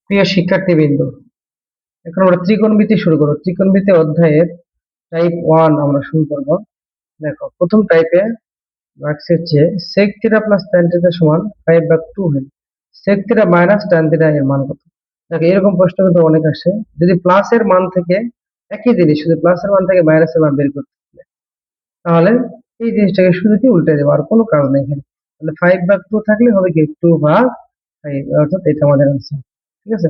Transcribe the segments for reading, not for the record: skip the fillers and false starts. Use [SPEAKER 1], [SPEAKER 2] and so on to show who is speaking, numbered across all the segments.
[SPEAKER 1] প্রিয় শিক্ষার্থীবৃন্দ, এখন আমরা ত্রিকোণমিতি শুরু করব। ত্রিকোণমিতি অধ্যায়ের টাইপ 1 আমরা শুরু করব। দেখো, প্রথম টাইপে রাখছে হচ্ছে sec θ প্লাস tan θ সমান 5/2 হয়। sec θ মাইনাস tan θ এর মান কত? দেখো, এরকম প্রশ্ন কিন্তু অনেক আসে। যদি প্লাসের মান থেকে একই জিনিস, শুধু প্লাসের মান থেকে মাইনাসের মান বের করতে হবে, তাহলে এই জিনিসটাকে শুধু কি উল্টে দেবো, আর কোনো কাজ নেই এখানে। তাহলে 5/2 থাকলে হবে কি 2/5, অর্থাৎ এটা আমাদের आंसर। ঠিক আছে,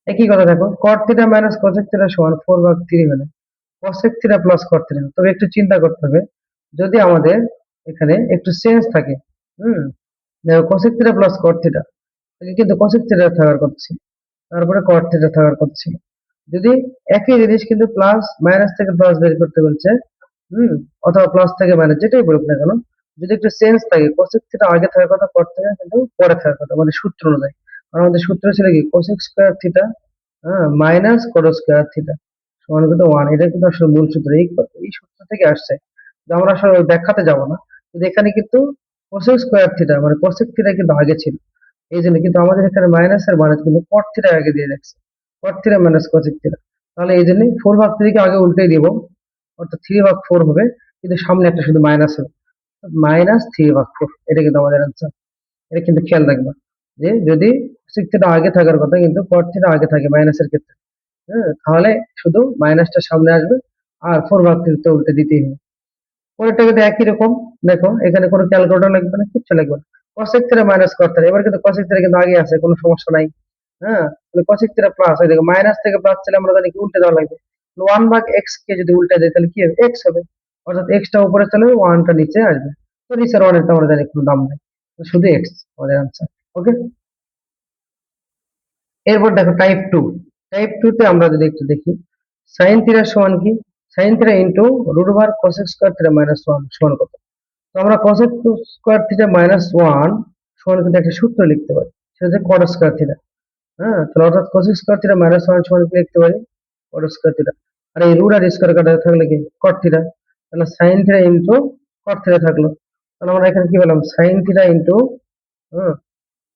[SPEAKER 1] একই কথা দেখো, cot theta minus cosec theta সমান 4/3 হলে cosec theta plus cot theta. তবে একটু চিন্তা করতে হবে, যদি আমাদের এখানে একটু চেঞ্জ থাকে, হুম, দেখো cosec theta plus cot theta, কিন্তু cosec থিটা থাকার কথা ছিল, তারপরে cot থিটা থাকার কথা ছিল। যদি একই জিনিস কিন্তু প্লাস মাইনাস থেকে প্লাস বের করতে বলছে, হুম, অথবা প্লাস থেকে মাইনাস, যেটাই বলুক না কেন, যদি একটু চেঞ্জ থাকে, cosec থিটা আগে থাকার কথা, cot থিটা কিন্তু পরে থাকার কথা, মানে সূত্র অনুযায়ী। কারণ আমাদের সূত্র ছিল কি cosec স্কয়ার থিটা, হ্যাঁ, মাইনাস কট স্কয়ার থিটা সমান কিন্তু 1। এটা কিন্তু আসলে মূল সূত্র, এই সূত্র থেকে আসছে। তো আমরা আসলে ওই ব্যাখ্যাতে যাব না, কিন্তু এখানে কিন্তু cosec স্কয়ার থিটা মানে cosec থিটা কিন্তু আগে ছিল, এই জন্য কিন্তু আমাদের এখানে মাইনাসের মানে কিন্তু cot থিটা আগে দিয়ে রাখছে, cot theta minus cosec theta. তাহলে এই জন্য 4/3 কে আগে উল্টে দিব, অর্থাৎ 3/4 হবে, কিন্তু সামনে একটা শুধু মাইনাস হবে, -3/4। এটা কিন্তু আমাদের आंसर। এটা কিন্তু খেয়াল রাখবা যে যদি cosec থিটা আগে থাকার কথা, কিন্তু cot থিটা আগে থাকে মাইনাসের ক্ষেত্রে, হ্যাঁ, তাহলে শুধু মাইনাসটা সামনে আসবে, আর 4/3 তো উল্টে দিতেই হবে। পরেরটা কিন্তু একই রকম। দেখো, এখানে কোনো ক্যালকুলেটর লাগবে না, কিচ্ছু লাগবে না। cosec theta minus cot theta, এবার কিন্তু cosec থিটা কিন্তু আগে আছে, কোনো সমস্যা নাই। হ্যাঁ, তাহলে cosec থিটা প্লাস, এই দেখো মাইনাস থেকে প্লাস চলে, আমরা জানি কি উল্টে দেওয়া লাগবে। 1/x কে যদি উল্টে দেয় তাহলে কি হবে, x হবে, অর্থাৎ x টা উপরে চলে যাবে, 1 টা নিচে আসবে। তো নিচের 1 এর তো আমরা জানি কোনো দাম নেই, তো শুধু x আমাদের आंसर। ওকে, এরপর দেখো টাইপ 2। টাইপ 2 তে আমরা যদি একটু দেখি, sin থিটা সমান কি, sin theta into root over cosec square theta minus 1 সমান কত? তো আমরা cosec স্কয়ার থিটা মাইনাস 1 সমান কিন্তু একটা সূত্র লিখতে পারি, সেটা হচ্ছে cot স্কয়ার থিটা। হ্যাঁ, তাহলে অর্থাৎ cosec স্কয়ার থিটা মাইনাস 1 সমান কি লিখতে পারি, cot স্কয়ার থিটা। আর এই রুট আর স্কয়ার কাটা থাকলে কি cot থিটা, তাহলে sin theta into cot theta থাকলো। তাহলে আমরা এখানে কি পেলাম, sin থিটা ইনটু, হ্যাঁ,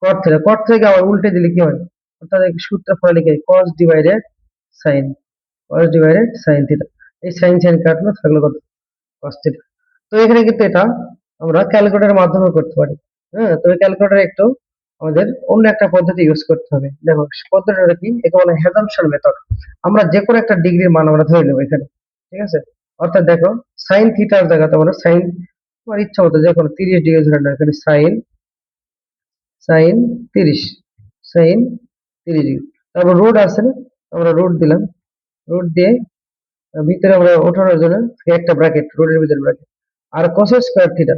[SPEAKER 1] cot থিটা। cot থেকে আবার উল্টে দিলে কি হয়, অর্থাৎ এই সূত্র ফলে লিখে cos divided sin, cos divided sin theta. এই sin sin কাটলো, থাকলো কত, cos থিটা। তো এখানে কিন্তু এটা আমরা ক্যালকুলেটরের মাধ্যমে করতে পারি। হ্যাঁ, তো ক্যালকুলেটর একটু আমাদের অন্য একটা পদ্ধতি ইউজ করতে হবে। দেখো, পদ্ধতিটা কি, একে বলে হ্যাডামসন মেথড। আমরা যে কোনো একটা ডিগ্রির মান আমরা ধরে নেব এখানে, ঠিক আছে। অর্থাৎ দেখো, sin থিটার জায়গাতে আমরা sin, তোমার ইচ্ছা মতো যে কোনো 30 ডিগ্রি ধরে নাও, এখানে sin, sin 30, sin 30 ডিগ্রি। তারপর রুট আছে না, আমরা রুট দিলাম, রুট দিয়ে ভিতরে আমরা ওঠানোর জন্য একটা ব্র্যাকেট, রুটের ভিতরে ব্র্যাকেট। আর cos square theta,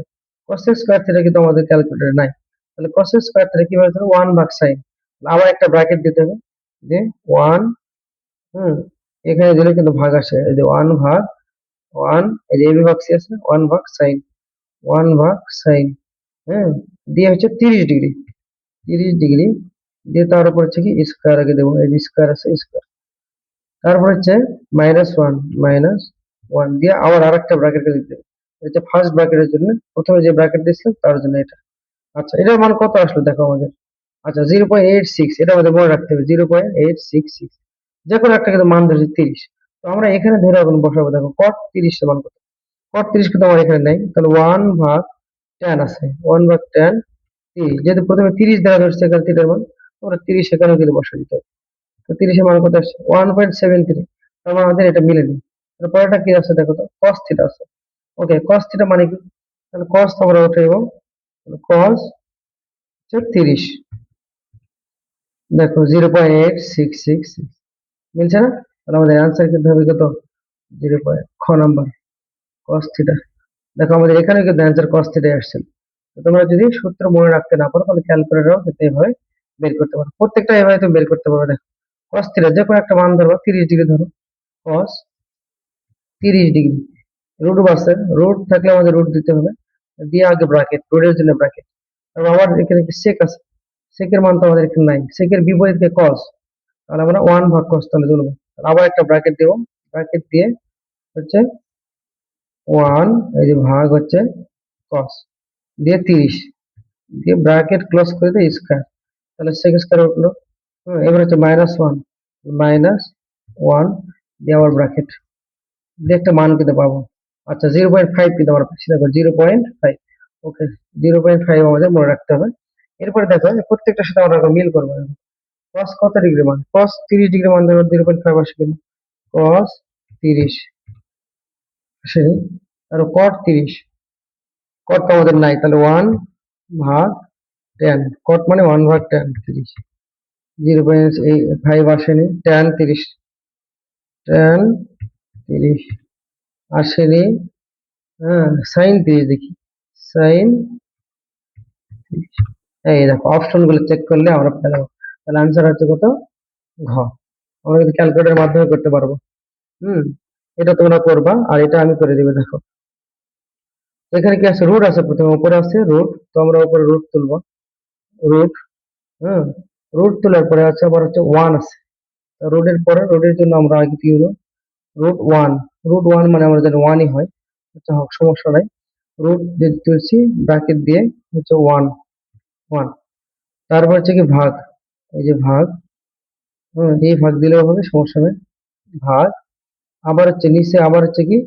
[SPEAKER 1] cos square theta কিন্তু আমাদের ক্যালকুলেটরে নাই, তাহলে cos স্কয়ার থিটা কিভাবে ধরো, 1/sin, আবার একটা ব্র্যাকেট দিতে হবে, যে 1, হুম, এখানে দিলে কিন্তু ভাগ আসে, এই যে 1/1, এই যে এবি ভাগ সি আছে, 1/sin, 1/sin, হ্যাঁ, দিয়ে হচ্ছে 30 ডিগ্রি, 30 ডিগ্রি দিয়ে তার উপর হচ্ছে কি স্কয়ার আগে দেবো, এই যে স্কয়ার আছে স্কয়ার, তারপর হচ্ছে -1, -1 দিয়ে আবার আরেকটা ব্র্যাকেট দিতে হবে। এটা হচ্ছে ফার্স্ট ব্র্যাকেটের জন্য, প্রথমে যে ব্র্যাকেট দিয়েছিলাম তার জন্য এটা। আচ্ছা, এটার মান কত আসলো দেখো আমাদের, আচ্ছা 0.86, এটা আমাদের মনে রাখতে হবে, 0.866। যে কোনো একটা কিন্তু মান ধরেছি 30, তো আমরা এখানে ধরে এখন বসাবো। দেখো cot 30 সমান কত, cot 30 কিন্তু আমার এখানে নেই, তাহলে 1/tan আছে, 1/tan 30, যেহেতু প্রথমে 30 দ্বারা ধরছে এখানে থিটার মান, আমরা 30 এখানেও কিন্তু বসে দিতে হবে। তো 30 এর মান কত আসছে, 1.73। তার মানে আমাদের এটা মিলেনি। পরেরটা কি আছে দেখো তো, cos থিটা আছে। ওকে, cos থিটা মানে কি, তাহলে cos তো আমরা উঠে দেবো, cos হচ্ছে 30, দেখো 0.8666, মিলছে না? তাহলে আমাদের অ্যান্সার কিন্তু হবে কত, 0. খ নাম্বার, cos থিটা। দেখো আমাদের এখানে কিন্তু অ্যান্সার cos থিটাই আসছে। তো তোমরা যদি সূত্র মনে রাখতে না পারো, তাহলে ক্যালকুলেটরও কিন্তু এভাবে বের করতে পারো, প্রত্যেকটা এভাবে তুমি বের করতে পারো। দেখো, cos থিটা যে কোনো একটা মান ধরো, 30 ডিগ্রি ধরো, cos 30 ডিগ্রি, রুট আছে, রুট থাকলে আমাদের রুট দিতে হবে, দিয়ে আগে ব্র্যাকেট, রুটের জন্য ব্র্যাকেট। তারপর আবার এখানে কি sec আছে, sec এর মান তো আমাদের এখানে নাই, sec এর বিপরীতে cos, তাহলে আমরা 1/cos তাহলে চলবে। আবার একটা ব্র্যাকেট দেবো, ব্র্যাকেট দিয়ে হচ্ছে 1, এই যে ভাগ হচ্ছে cos, দিয়ে 30, দিয়ে ব্র্যাকেট ক্লোজ করে দিয়ে স্কয়ার, তাহলে sec স্কয়ার উঠলো, এবার হচ্ছে -1 -1 দিয়ে আবার ব্র্যাকেট দিয়ে একটা মান কিন্তু পাবো। আচ্ছা 0.5 কিন্তু আমরা পাচ্ছি, দেখো 0.5। ওকে, 0.5 আমাদের মনে রাখতে হবে। এরপরে দেখো যে প্রত্যেকটার সাথে আমরা মিল করবো। cos কত ডিগ্রি মান, cos 30 ডিগ্রি মান দেবো, 0.5 আসে কিনা, cos 30 আসেনি। আর cot 30, cot তো আমাদের নাই, তাহলে 1/10, cot মানে 1/10, 30, 0.5 আসেনি। tan 30, tan 30 আসেনি। হ্যাঁ, sin 30 দেখি, sin 30। এই দেখো অপশন গুলো চেক করলে আমরা পেয়ে যাবো। তাহলে আনসার হচ্ছে কত, ঘ। আমরা কিন্তু ক্যালকুলেটরের মাধ্যমে করতে পারবো। হুম, এটা তোমরা করবা আর এটা আমি করে দিবে। দেখো এখানে কি আছে, রুট আছে, প্রথমে উপরে আছে রুট, তো আমরা উপরে রুট তুলবো, রুট। হ্যাঁ, রুট তোলার পরে আছে আবার হচ্ছে ওয়ান আছে, রুটের পরে রুটের জন্য আমরা আগে কি হলো, √1, √1 মানে আমরা জানি ওয়ানই হয়। আচ্ছা হোক, সমস্যা নাই। রুট যে তুলছি ব্র্যাকেট দিয়ে হচ্ছে ওয়ান, ওয়ান। তারপর হচ্ছে কি ভাগ, এই যে ভাগ, এই ভাগ দিলেও হবে, সমস্যা নেই, ভাগ। আবার হচ্ছে নিচে আবার হচ্ছে কি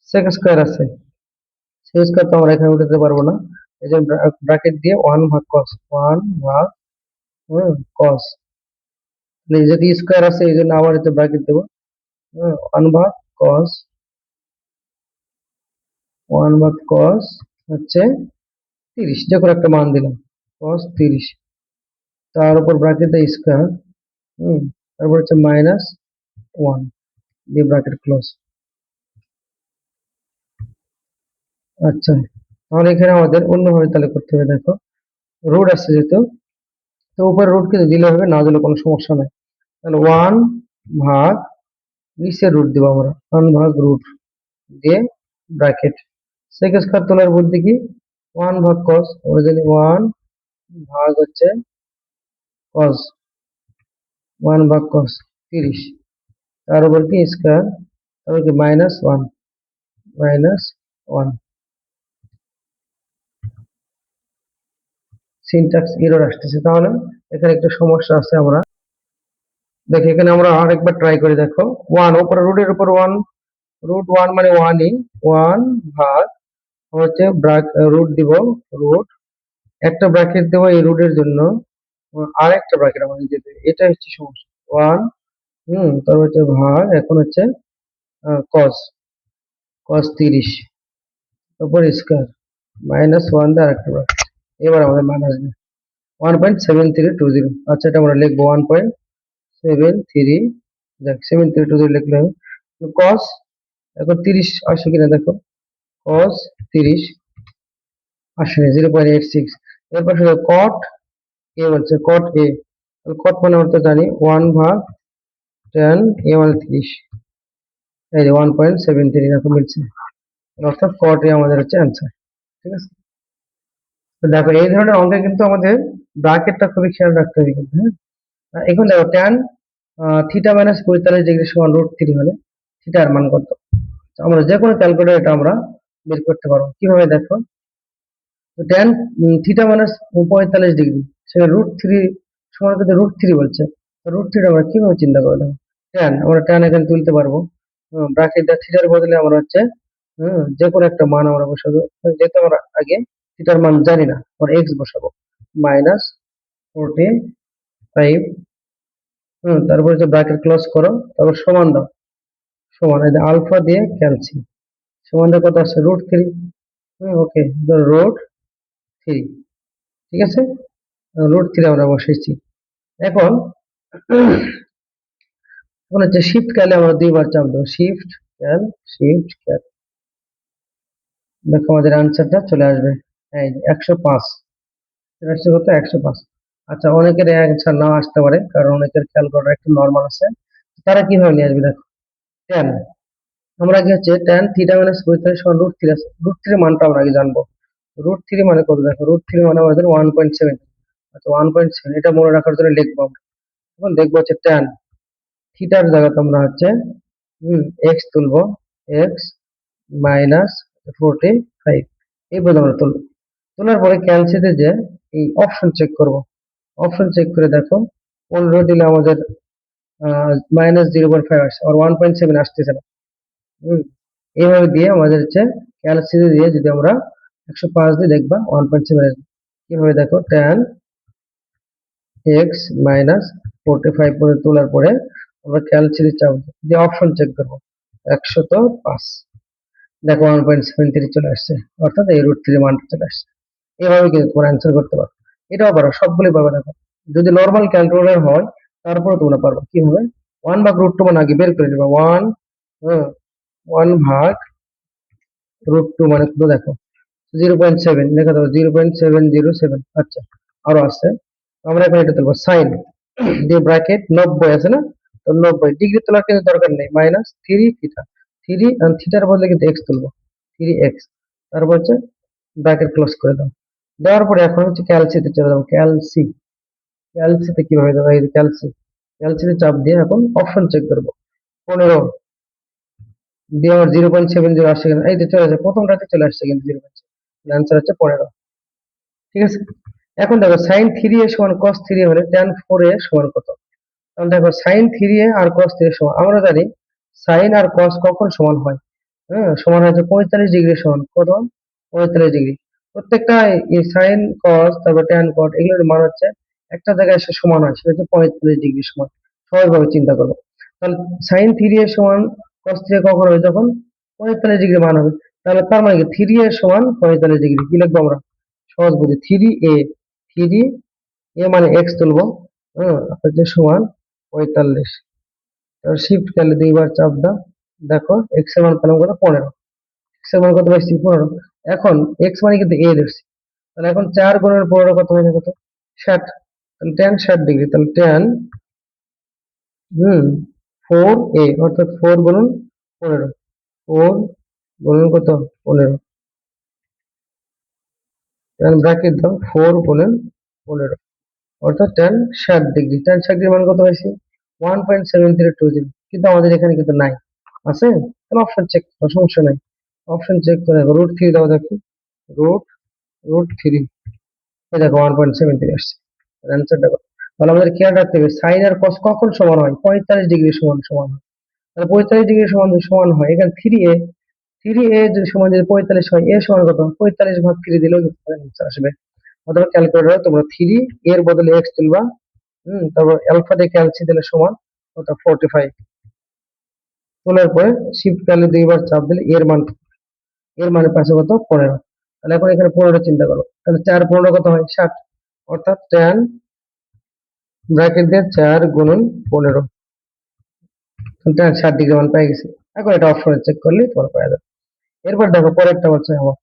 [SPEAKER 1] সেক স্কোয়ার আছে, সেক স্কোয়ার তো আমরা এখানে উঠাতে পারবো না, এই যে ব্র্যাকেট দিয়ে 1/cos, 1/cos। যেহেতু স্কোয়ার আছে এই জন্য আবার হচ্ছে ব্র্যাকেট দেবো, 1/cos, 1/cos হচ্ছে 30, যে কোনো একটা মান দিলাম, cos 30, তার উপর ব্র্যাকেট দিয়ে স্কোয়ার, তারপর হচ্ছে -1 দিয়ে ব্র্যাকেট ক্লোজ। আচ্ছা, তাহলে এখানে আমাদের অন্যভাবে তাহলে করতে হবে। দেখো রুট আসছে যেহেতু, তো উপরে রুট কিন্তু দিলে হবে, না দিলে কোনো সমস্যা নাই। তাহলে 1/, নিচে রুট দিব আমরা, 1/√, দিয়ে ব্র্যাকেট সেক স্কোয়ার তোলার বুদ্ধি কি, 1/cos, আমরা জানি 1 ভাগ হচ্ছে cos, 1/cos 30, তার উপর কি স্কোয়ার, তারপর কি -1, -1। সিনট্যাক্স এরর আসতেছে, তাহলে এখানে একটু সমস্যা আছে। আমরা দেখি এখানে আমরা আরেকবার ট্রাই করে দেখো, ওয়ান উপরে রুটের উপর ওয়ান, √1 মানে ওয়ানই, 1 ভাগ হচ্ছে রুট দিব, রুট একটা ব্র্যাকেট দেবো এই রুটের জন্য, আর একটা ব্র্যাকেট আমাদের দিতে হবে। এটা হচ্ছে সমস্যা, ওয়ান, তারপর হচ্ছে ভাগ, এখন হচ্ছে কস, কস 30, তারপর স্কোয়ার, -1 দিয়ে আরেকটা ব্র্যাকেট, এবার আমাদের মান আসবে 1.7320। আচ্ছা, এটা আমরা লিখবো 1.73, দেখ 7320 লিখলে হবে। কস, এখন 30 আসে কিনা দেখো, কস 30 আসে 0.86। এরপর শুধু কট এ বলছে, কট এ, কট মানে আমরা তো জানি 1/10, এ মানে 30, এই যে 1.73 এরকম মিলছে, অর্থাৎ কট এ আমাদের হচ্ছে অ্যান্সার। ঠিক আছে, তো দেখো এই ধরনের অঙ্কে কিন্তু আমাদের ব্র্যাকেটটা খুবই খেয়াল রাখতে হবে কিন্তু, হ্যাঁ। এখন দেখো ট্যান থিটা -45 ডিগ্রি সমান √3 হলে থিটার মান কত, আমরা যে কোনো ক্যালকুলেটর এটা আমরা বের করতে পারবো। কিভাবে দেখো, ট্যান থিটা -45 ডিগ্রি, সেটা √3 সমান কিন্তু √3 বলছে, √3 আমরা কিভাবে চিন্তা করে দেবো, ট্যান আমরা ট্যান এখানে তুলতে পারবো, ব্র্যাকেট থিটার বদলে আমরা হচ্ছে যে কোনো একটা মান আমরা বসাবো, যেহেতু আমরা আগে থিটার মান জানি না, আমরা এক্স বসাবো, -45, তারপর হচ্ছে ব্র্যাকেট ক্লোজ করো, তারপর সমান দাও, সমান এই যে আলফা দিয়ে ক্যালসি, সমান দিয়ে কত আসছে √3। ওকে, √3, ঠিক আছে, √3 আমরা বসাইছি। এখন এখন হচ্ছে শিফট ক্যালে আমরা দুইবার চাপ দেবো, শিফট ক্যাল, শিফট ক্যাল, দেখো আমাদের আনসারটা চলে আসবে, এই 105, আসছে কত, 105। আচ্ছা, অনেকের অ্যান্সার না আসতে পারে, কারণ অনেকের ক্যালকুলেটর একটু নর্মাল আছে, তারা কিভাবে নিয়ে আসবে, দেখো ট্যান, আমরা আগে হচ্ছে ট্যান থিটা -45 সমান √3 আছে, √3 মানটা আমরা আগে জানবো, √3 মানে কত, দেখো √3 মানে আমাদের 1.7। আচ্ছা 1.7 এটা মনে রাখার জন্য লিখবো আমরা। এখন দেখবো হচ্ছে ট্যান থিটার জায়গাতে আমরা হচ্ছে এক্স তুলবো, এক্স -45, এই বলে আমরা তুলবো। তোলার পরে ক্যালসিতে যে এই অপশন চেক করব, অপশন চেক করে দেখো 15 দিলে আমাদের -0.5 আসছে, আর 1.7 আসতেছে না। এইভাবে দিয়ে আমাদের হচ্ছে ক্যালসিতে দিয়ে যদি আমরা 105 দিয়ে দেখবা 1.7 আসবে। কিভাবে দেখো, tan x -45 করে তোলার পরে আমরা ক্যালসিতে চাপ দিয়ে অপশন চেক করবো 105, দেখো 1.73 চলে আসছে, অর্থাৎ এই √3 মানটা চলে আসছে। এভাবে কিন্তু তোমরা অ্যান্সার করতে পারো। এটাও পারো, সবগুলোই পারবে। দেখো যদি নর্মাল ক্যালকুলেটর হয় তারপরে তোমরা পারবে। কিভাবে, 1/√2 মান আগে বের করে নেবা। 1/√2 মানে কত দেখো, 0.7 লেখা দাও, 0.707। আচ্ছা, আরো আছে। আমরা এখন এটা তুলবো সাইন দিয়ে ব্র্যাকেট 90 আছে না, তো 90 ডিগ্রি তোলার কিন্তু দরকার নেই, -3 থিটা, 3 আর থিটার বদলে কিন্তু এক্স তুলবো, 3x। তারপর হচ্ছে ব্র্যাকেট ক্লোজ করে দাও। দেওয়ার পরে এখন হচ্ছে ক্যালসিতে চলে যাবো। ক্যালসিতে কিভাবে দেবো, এই ক্যালসিতে চাপ দিয়ে এখন অপশন চেক করবো। 15 দিয়ে আমার 0.70 আসছে কিনা, এই যে চলে আসছে, প্রথমটাতে চলে আসছে কিন্তু 0.7, অ্যান্সার হচ্ছে 15। ঠিক আছে, এখন দেখো সাইন 3a সমান কস 3a হলে ট্যান 4a সমান কত। তাহলে দেখো সাইন 3a আর কস 3a সমান, আমরা জানি সাইন আর কস কখন সমান হয়, সমান হচ্ছে 45 ডিগ্রি সমান কত, 45 ডিগ্রি। প্রত্যেকটা সাইন কস তারপর ট্যান কট এগুলোর মান হচ্ছে একটা জায়গায় এসে সমান হয়, সেটা হচ্ছে 45 ডিগ্রি সমান। সহজভাবে চিন্তা করবো, তাহলে সাইন 3a সমান কস 3a কখন হবে, যখন 45 ডিগ্রি মান হবে। তাহলে তার মানে কি 3a সমান 45 ডিগ্রি, কি লিখবো আমরা, সহজ বুঝি 3a মানে এক্স তুলবো, হচ্ছে সমান 45। শিফট করলে দুইবার চাপ দাও, দেখো এক্স এর মান পেলাম কত, 15। এক্স এর মান কত পাইছি, 15। এখন এক্স মানে কিন্তু এ ধরছি, তাহলে এখন 4 গুণের 15 কত হয়, কত, 60। তাহলে tan 60 ডিগ্রি, তাহলে tan 4a অর্থাৎ 4 গুণন 15, 4 গুণন কত, 15। ব্র্যাকেট দাও, 4 গুণন 15 অর্থাৎ tan 60 ডিগ্রি। tan 60 মান কত হয়েছে, 1.7320, কিন্তু আমাদের এখানে কিন্তু নাই, আছে। তাহলে অপশন চেক করো, সমস্যা নাই। অপশন চেক করে দেখো, √3 দাও, দেখো রুট √3, এই দেখো 1.73 আসছে, অ্যান্সার দেখো। তাহলে আমাদের খেয়াল রাখতে হবে সাইন আর কস কখন সমান হয়, 45 ডিগ্রি সমান সমান হয়। তাহলে 45 ডিগ্রি সমান যদি সমান হয়, এখানে 3a যদি সমান যদি 45 হয়, এ সমান কত, 45/3 দিলেও কিন্তু অ্যান্সার আসবে। অথবা ক্যালকুলেটরে তোমরা 3 এর বদলে এক্স তুলবা, তারপর অ্যালফা দিয়ে ক্যালসি দিলে সমান কত, 45। তোলার পরে শিফট কালে দুইবার চাপ দিলে এর মানে পাশে কত, 15। তাহলে এখন এখানে 15 চিন্তা করো, তাহলে 4 15 কত হয়, 60, অর্থাৎ tan ব্র্যাকেট দিয়ে 4 গুণন 15, tan 60 ডিগ্রি মান পেয়ে গেছি। এখন এটা অপশনে চেক করলে তোমার পাওয়া যাবে। এরপর দেখো পরেরটা হচ্ছে আমার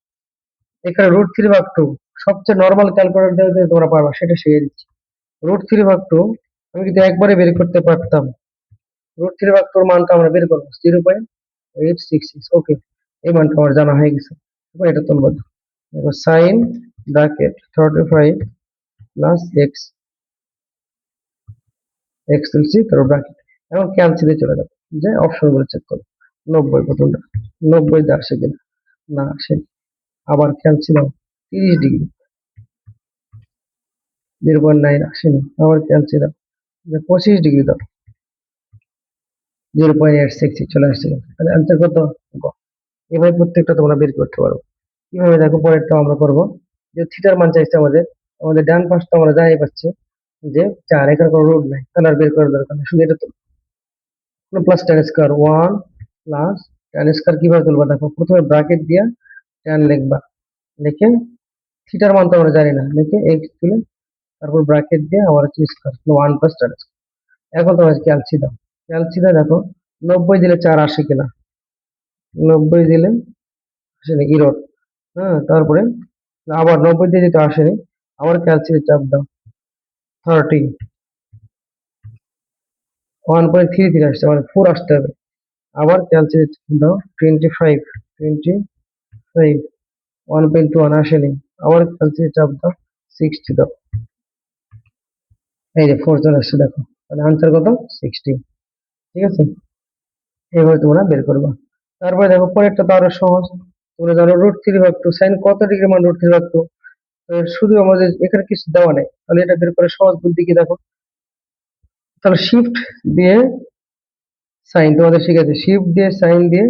[SPEAKER 1] এখানে √3/2 সবচেয়ে নর্মাল ক্যালকুলেটর দিয়ে তোমরা পারবা, সেটা শিখিয়ে দিচ্ছি। √3/2 আমি কিন্তু একবারে বের করতে পারতাম, √3/2 মানটা আমরা বের করবো 0.866। ওকে, এই মানটা আমার জানা হয়ে গেছে। এবার এটা তুলবো, দেখো sine bracket 35 plus x, x তুলছি তারপর ব্র্যাকেট। এখন ক্যালসিতে চলে যাবো, যে অপশন গুলো চেক করো। 90 প্রথমটা, 90 দিয়ে আসে কিনা, না আসে। আবার ক্যালসি দাও, 30 ডিগ্রি, 0.9 আসেনি। আবার ক্যালসি দাও, 25 ডিগ্রি দাও, 0.866 চলে আসছে। তাহলে অ্যান্সার কত, গ। এভাবে প্রত্যেকটা তোমরা বের করতে পারো। কিভাবে দেখো, পরেরটা আমরা করবো, যে থিটার মান চাইছে আমাদের, আমাদের ডান পাশটা আমরা জানি পাচ্ছি যে 4, এখানে কোনো রুট নাই, তাহলে আর বের করার দরকার নেই, শুধু এটা তো plus tan square 1 plus tan square কিভাবে তুলবা, দেখো প্রথমে ব্র্যাকেট দিয়া tan লিখবা, লিখে থিটার মান তো আমরা জানি না, লিখে x তুলে তারপর ব্র্যাকেট দিয়ে আবার হচ্ছে স্কয়ার 1 প্লাস tan স্কয়ার। এখন তোমার ক্যালসি দাও, ক্যালসি দাও, দেখো 90 দিলে 4 আসে কিনা, 90 দিলে আসে না, ইরর। তারপরে আবার 90 দিয়ে যেটা আসেনি, আবার ক্যালসিতে চাপ দাও, 30, 1.33 আসছে, মানে 4 আসতে হবে। আবার ক্যালসিতে দাও, 25, 1.21 আসেনি, আবার ক্যালসিতে চাপ দাও, 60 দাও, এই যে 4 চলে আসছে, দেখো তাহলে আনসার কত, 60। ঠিক আছে, এইভাবে তোমরা বের করবা। তারপরে দেখো পরেরটা তো আরো সহজ, তোমরা জানো √3/2 সাইন কত ডিগ্রি মান √3/2, শুধু আমাদের এখানে কিছু দেওয়া নেই, তাহলে এটা বের করে সহজ বুদ্ধি কি দেখো, তাহলে শিফট দিয়ে সাইন তোমাদের শিখেছে, শিফট দিয়ে সাইন দিয়ে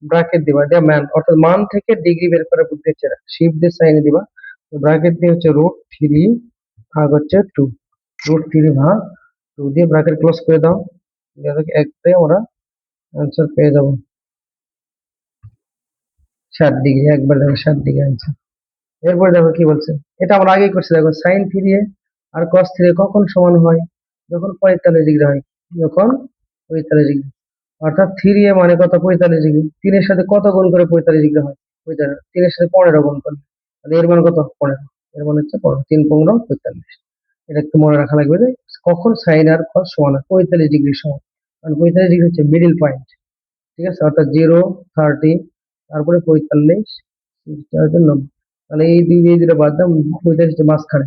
[SPEAKER 1] ব্র্যাকেট দিবা, এটা মান অর্থাৎ মান থেকে ডিগ্রি বের করার বুদ্ধি হচ্ছে এটা। শিফট দিয়ে সাইন দিবা, ব্র্যাকেট দিয়ে হচ্ছে √3 ভাগ হচ্ছে 2, √3 ভাগ 2 দিয়ে ব্র্যাকেট ক্লোজ করে দাও, একটাই আমরা অ্যান্সার পেয়ে যাবো 60 ডিগ্রি, একবার দেখো 60 ডিগ্রি অ্যান্সার। এরপরে দেখো কি বলছে, এটা আমরা আগেই করছি, দেখো সাইন থ্রি আর কস থ্রি কখন সমান হয়, যখন 45 ডিগ্রি হয়, যখন 45 ডিগ্রি, অর্থাৎ থ্রি এ মানে কত, 45 ডিগ্রি, তিনের সাথে কত গুণ করে 45 ডিগ্রি হয়, 45, তিনের সাথে 15 গুণ করলে, তাহলে এর মান কত, 15, এর মান হচ্ছে 15, 3×15 = 45। এটা একটু মনে রাখা লাগবে যে কখন সাইন আর কস সমান হয়, 45 ডিগ্রি সমান, কারণ 45 ডিগ্রি হচ্ছে মিডিল পয়েন্ট, ঠিক আছে, অর্থাৎ 0, 30, তারপরে 45, 90, তাহলে এই দুটো বাদ দাও, 45 হচ্ছে মাঝখানে,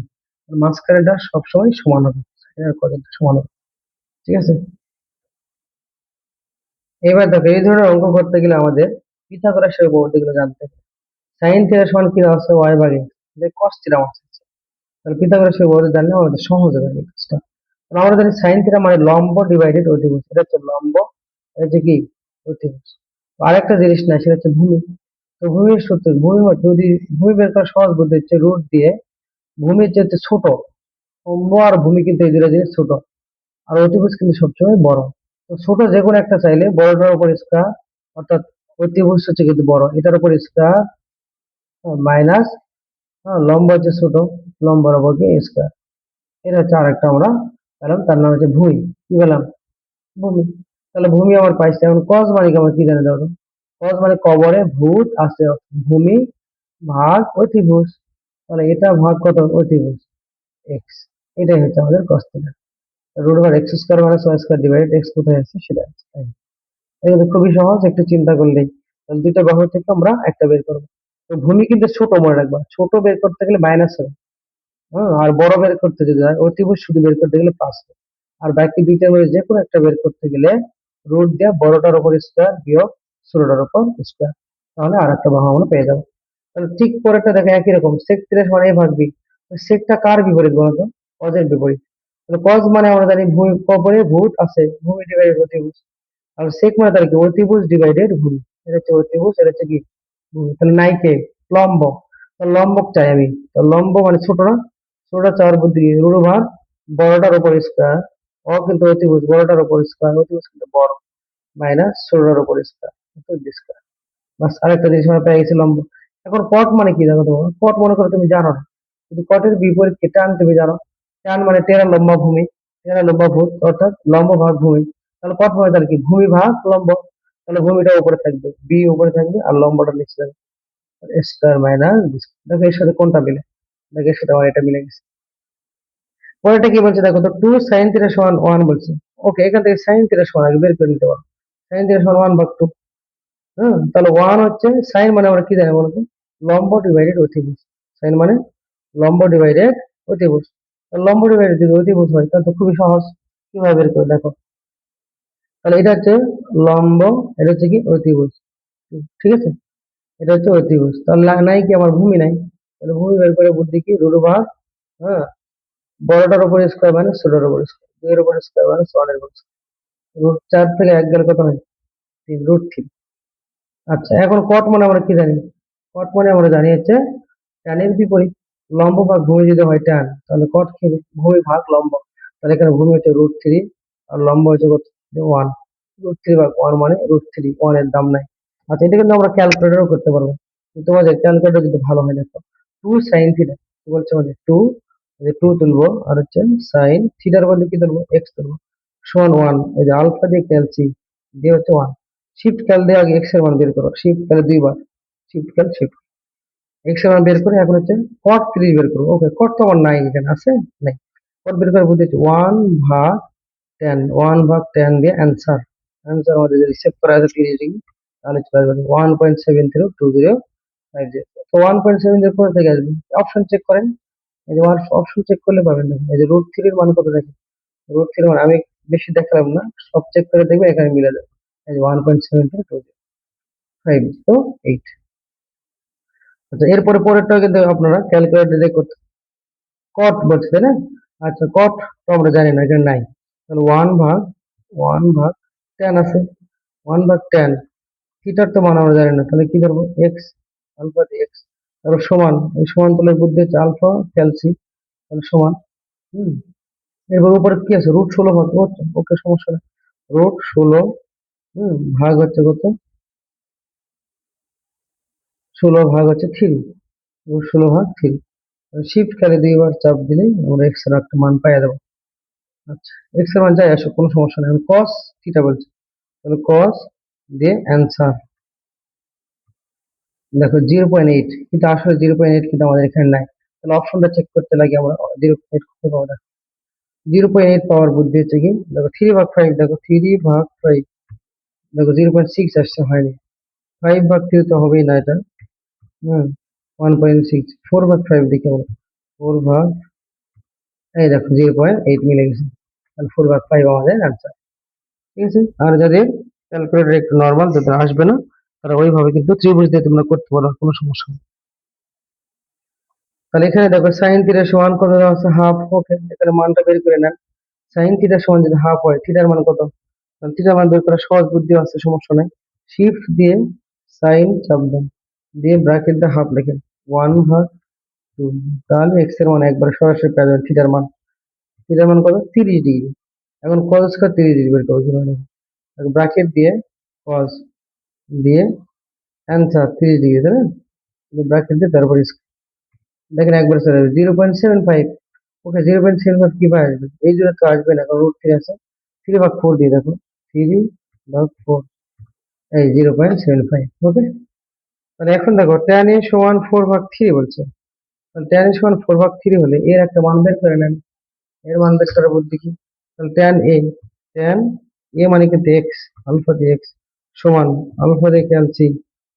[SPEAKER 1] মাঝখানেটা সবসময় সমান হবে, সাইন আর কস সমান হবে, ঠিক আছে। এবার দেখো এই ধরনের অঙ্ক করতে গেলে আমাদের পিথাগোরাসের উপপাদ্যগুলো জানতে হবে। সাইন থিটা সমান কি দেওয়া আছে, ওয়াই ভাগে কস থিটা দেওয়া আছে, তাহলে পিথাগোরাসের উপপাদ্য জানলে আমাদের সহজ হবে এই কাজটা। তাহলে আমরা জানি সাইন থিটা মানে লম্ব ডিভাইডেড অতিভুজ, এটা হচ্ছে লম্ব, এটা হচ্ছে কি, অতিভুজ। আরেকটা জিনিস না, সেটা হচ্ছে ভূমি। তো ভূমির সূত্র, ভূমি যদি ভূমি বের করার সহজ বুদ্ধি হচ্ছে রুট দিয়ে, ভূমির যে হচ্ছে ছোট, লম্ব আর ভূমি কিন্তু এই দুটো জিনিস ছোট, আর অতিভুজ কিন্তু সবসময় বড়। তো ছোট যে কোনো একটা চাইলে বড়টার উপর স্কয়ার, অর্থাৎ অতিভুজ হচ্ছে কিন্তু বড়, এটার উপর স্কয়ার মাইনাস লম্ব হচ্ছে ছোট, লম্বার উপর কি স্কয়ার, এটা হচ্ছে আরেকটা আমরা পেলাম, তার নাম হচ্ছে ভূমি, কি পেলাম, ভূমি। তাহলে ভূমি আমার পাইছে। এখন কস মানে কি, আমার কি জানি দাও, কস মানে কবরে ভূত আছে, ভূমি ভাগ অতিভুজ, তাহলে এটা ভাগ কত, অতিভুজ এক্স, এটাই হচ্ছে আমাদের কস থিটা। √x² মানে y² ডিভাইডেড এক্স কোথায় আছে সেটা আছে, এটা কিন্তু খুবই সহজ, একটু চিন্তা করলেই। তাহলে দুইটা বাহু থেকে আমরা একটা বের করবো। তো ভূমি কিন্তু ছোট, মনে রাখবা, ছোট বের করতে গেলে মাইনাস হবে, হ্যাঁ, আর বড় বের করতে যদি হয়, অতিভুজ শুধু বের করতে গেলে প্লাস হবে। আর বাকি দুইটার মধ্যে যে কোনো একটা বের করতে গেলে রুট দিয়ে বড়টার উপর স্কয়ার বিয়োগ ছোটটার উপর স্কয়ার, তাহলে আর একটা বাহু আমরা পেয়ে যাবো। তাহলে ঠিক পরেরটা দেখে একই রকম, সেক 30 মানে a ভাগ b, সেকটা কার বিপরীত বলতো, কজের বিপরীত। তাহলে কজ মানে আমরা জানি ভূমি, কবরে ভূত আছে, ভূমি ডিভাইডেড অতিভুজ, আর সেক মানে তার কি, অতিভুজ ডিভাইডেড ভূমি, এটা হচ্ছে অতিভুজ, এটা হচ্ছে কি ভূমি। তাহলে নাই কে, লম্ব, তাহলে লম্বক চাই আমি, তো লম্ব মানে ছোট না, ছোটটা চার বুদ্ধি রুট ভাগ বড়টার উপর স্কয়ার, ও কিন্তু অতিভুজ, বড়টার উপর স্কয়ার, অতিভুজ কিন্তু বড়, মাইনাস ছোটটার উপর স্কয়ার, স্কয়ার, বাস আরেকটা জিনিস আমরা পেয়ে গেছি লম্ব। এখন কট মানে কি জানো, তোমার কট মনে করো তুমি জানো না, কিন্তু কটের বিপরীত কি, টান তুমি জানো, টান মানে টেরা লম্বা ভূমি, টেরা লম্বা ভূত, অর্থাৎ লম্ব ভাগ ভূমি, তাহলে কট মানে তাহলে কি, ভূমি ভাগ লম্ব, তাহলে ভূমিটা উপরে থাকবে, বি উপরে থাকবে, আর লম্বটা নিচে যাবে, স্কয়ার মাইনাস বি। দেখো এর সাথে কোনটা মিলে, দেখো এর সাথে আমার এটা মিলে গেছে। পরেরটা কি বলছে দেখো তো, 2 sin θ সমান 1 বলছে। ওকে, এখান থেকে sin θ সমান আগে বের করে নিতে পারো, sin θ সমান 1/2, হ্যাঁ, তাহলে 1 হচ্ছে সাইন মানে আমরা কি জানি বলতো, লম্ব ডিভাইডেড অতিভুজ, সাইন মানে লম্ব ডিভাইডেড অতিভুজ, লম্ব ডিভাইডেড যদি অতিভুজ হয় তাহলে তো খুবই সহজ, কিভাবে বের করে দেখো, তাহলে এটা হচ্ছে লম্ব, এটা হচ্ছে কি অতিভুজ, ঠিক আছে, এটা হচ্ছে অতিভুজ, তাহলে নাই কি আমার ভূমি নাই, তাহলে ভূমি বের করে বুদ্ধি কি, √, হ্যাঁ, বড়টার উপর স্কয়ার মানে ছোটটার উপর স্কয়ার, 2 এর উপর স্কয়ার মানে 1 এর উপর স্কয়ার, √4 থেকে 1 গেলে কত হয়, 3, √3। আচ্ছা, এখন কট মানে আমরা কি জানি, কট মানে আমরা জানি হচ্ছে ট্যানের বিপরীত, লম্ব ভাগ ভূমি যদি হয় ট্যান, তাহলে কট কি হবে? ভূমি ভাগ লম্ব, তাহলে এখানে ভূমি হচ্ছে √3 আর লম্ব হচ্ছে কত, 1, √3/1 মানে √3, 1 এর দাম নাই। আচ্ছা, এটা কিন্তু আমরা ক্যালকুলেটরও করতে পারবো, কিন্তু তোমাদের ক্যালকুলেটর যদি ভালো হয়, দেখো 2 sin θ কি বলছে আমাদের, 2 তুলবো, আর হচ্ছে সাইন থিটার বদলে কি তুলবো, এক্স তুলবো, সমান 1, এই যে আলফা দিয়ে ক্যালসি দিয়ে হচ্ছে 1, শিফট ক্যাল দিয়ে আগে এক্স এর মান বের করো, শিফট ক্যালে দুইবার, শিফট ক্যাল শিফট, এক্স এর মান বের করে এখন হচ্ছে cot 3 বের করবো। ওকে, cot তো আমার নাই, এখানে আছে, নাই, cot বের করে বুঝতে 1/10, 1/10 দিয়ে অ্যান্সার, অ্যান্সার আমাদের যদি সেভ করা আছে 30 ডিগ্রি, তাহলে চলে আসবে 1.702050। তো 1.70 কোথা থেকে আসবে, অপশন চেক করেন, এই যে অপশন চেক করলে পাবেন না, এই যে √3 এর মান কত দেখেন, √3 এর মান আমি বেশি দেখালাম না, সব চেক করে দেখবে এখানে মিলে যাবে, এই যে 1.7025, 8। আচ্ছা, এরপরে পরেরটা কিন্তু আপনারা ক্যালকুলেটর দিয়ে করতে, কট বলছে তাই না, আচ্ছা কট তো আমরা জানি না, এখানে নাই, তাহলে ওয়ান ভাগ টেন আছে, 1/10। থিটার তো মান আমরা জানি না, তাহলে কি ধরবো, এক্স, আলফা দিয়ে এক্স। তারপর সমান, এই সমান্তরালের বুদ্ধি হচ্ছে আলফা ক্যালসি, তাহলে সমান। হুম এবার উপরে কি আছে, √16 ভাগ, ওকে সমস্যা নেই। √16 ভাগ হচ্ছে কত, 16 ভাগ হচ্ছে 3, √16 ভাগ 3। শিফট খালি দুইবার চাপ দিলেই আমরা এক্স এর একটা মান পাইয়া দেবো। আচ্ছা, এক্স এর মান যাই আসো কোনো সমস্যা নেই, কস থিটা বলছে, তাহলে কস দিয়ে অ্যান্সার দেখো 0.8, কিন্তু আসলে 0.8 কিন্তু আমাদের এখানে নাই। তাহলে অপশনটা চেক করতে লাগে, আমরা 0.8 করতে পাবো না। 0.8 পাওয়ার বুদ্ধি হচ্ছে কি, দেখো 3/5, দেখো 3/5, দেখো 0.6 আসছে, হয়নি। 5/3 তো হবেই না এটা। হুম 1.6, 4/5 দেখে আমরা, 4 ভাগ, এই দেখো 0.8 মিলে গেছে, তাহলে 4/5 আমাদের অ্যান্সার। ঠিক আছে, আর যাদের ক্যালকুলেটর একটু নর্মাল, যাদের আসবে না, তারা ওইভাবে কিন্তু ত্রিভুজ দিয়ে তোমরা করতে পারো, কোনো সমস্যা নেই। তাহলে এখানে দেখো সাইন থিটা সমান কত দেওয়া আছে, হাফ। ওকে, এখানে মানটা বের করে নেন। সাইন থিটা সমান যদি হাফ হয়, থিটার মান কত, থিটার মান বের করা সহজ বুদ্ধি আছে, সমস্যা নাই। শিফট দিয়ে সাইন চাপ দেন, দিয়ে ব্র্যাকেট দিয়ে হাফ লেখেন, 1/2। তাহলে এক্স এর মান একবার সরাসরি পেয়ে যাবেন, থিটার মান কত, 30 ডিগ্রি। এখন কজ স্কয়ার 30 ডিগ্রি বের করবো কিভাবে, ব্র্যাকেট দিয়ে কজ দিয়ে অ্যান্সার 30 ডিগ্রি, তাই না, ব্র্যাকেট দিয়ে তারপর দেখেন একবার চলে যাবে 0.75। ওকে, 0.75 কিভাবে আসবে, এই জন্য তো আসবে না, কারণ √3 আছে। 3/4 দিয়ে দেখো, 3/4, এই 0.75। ওকে, তাহলে এখন দেখো tan a সমান 4/3 বলছে, তাহলে tan a সমান 4/3 হলে এর একটা মান বের করে নেন। এর মান বের করা বলতে কি, তাহলে tan a মানে কিন্তু এক্স, আলফা দিয়ে এক্স, সমান আলফা দিয়ে ক্যালসি,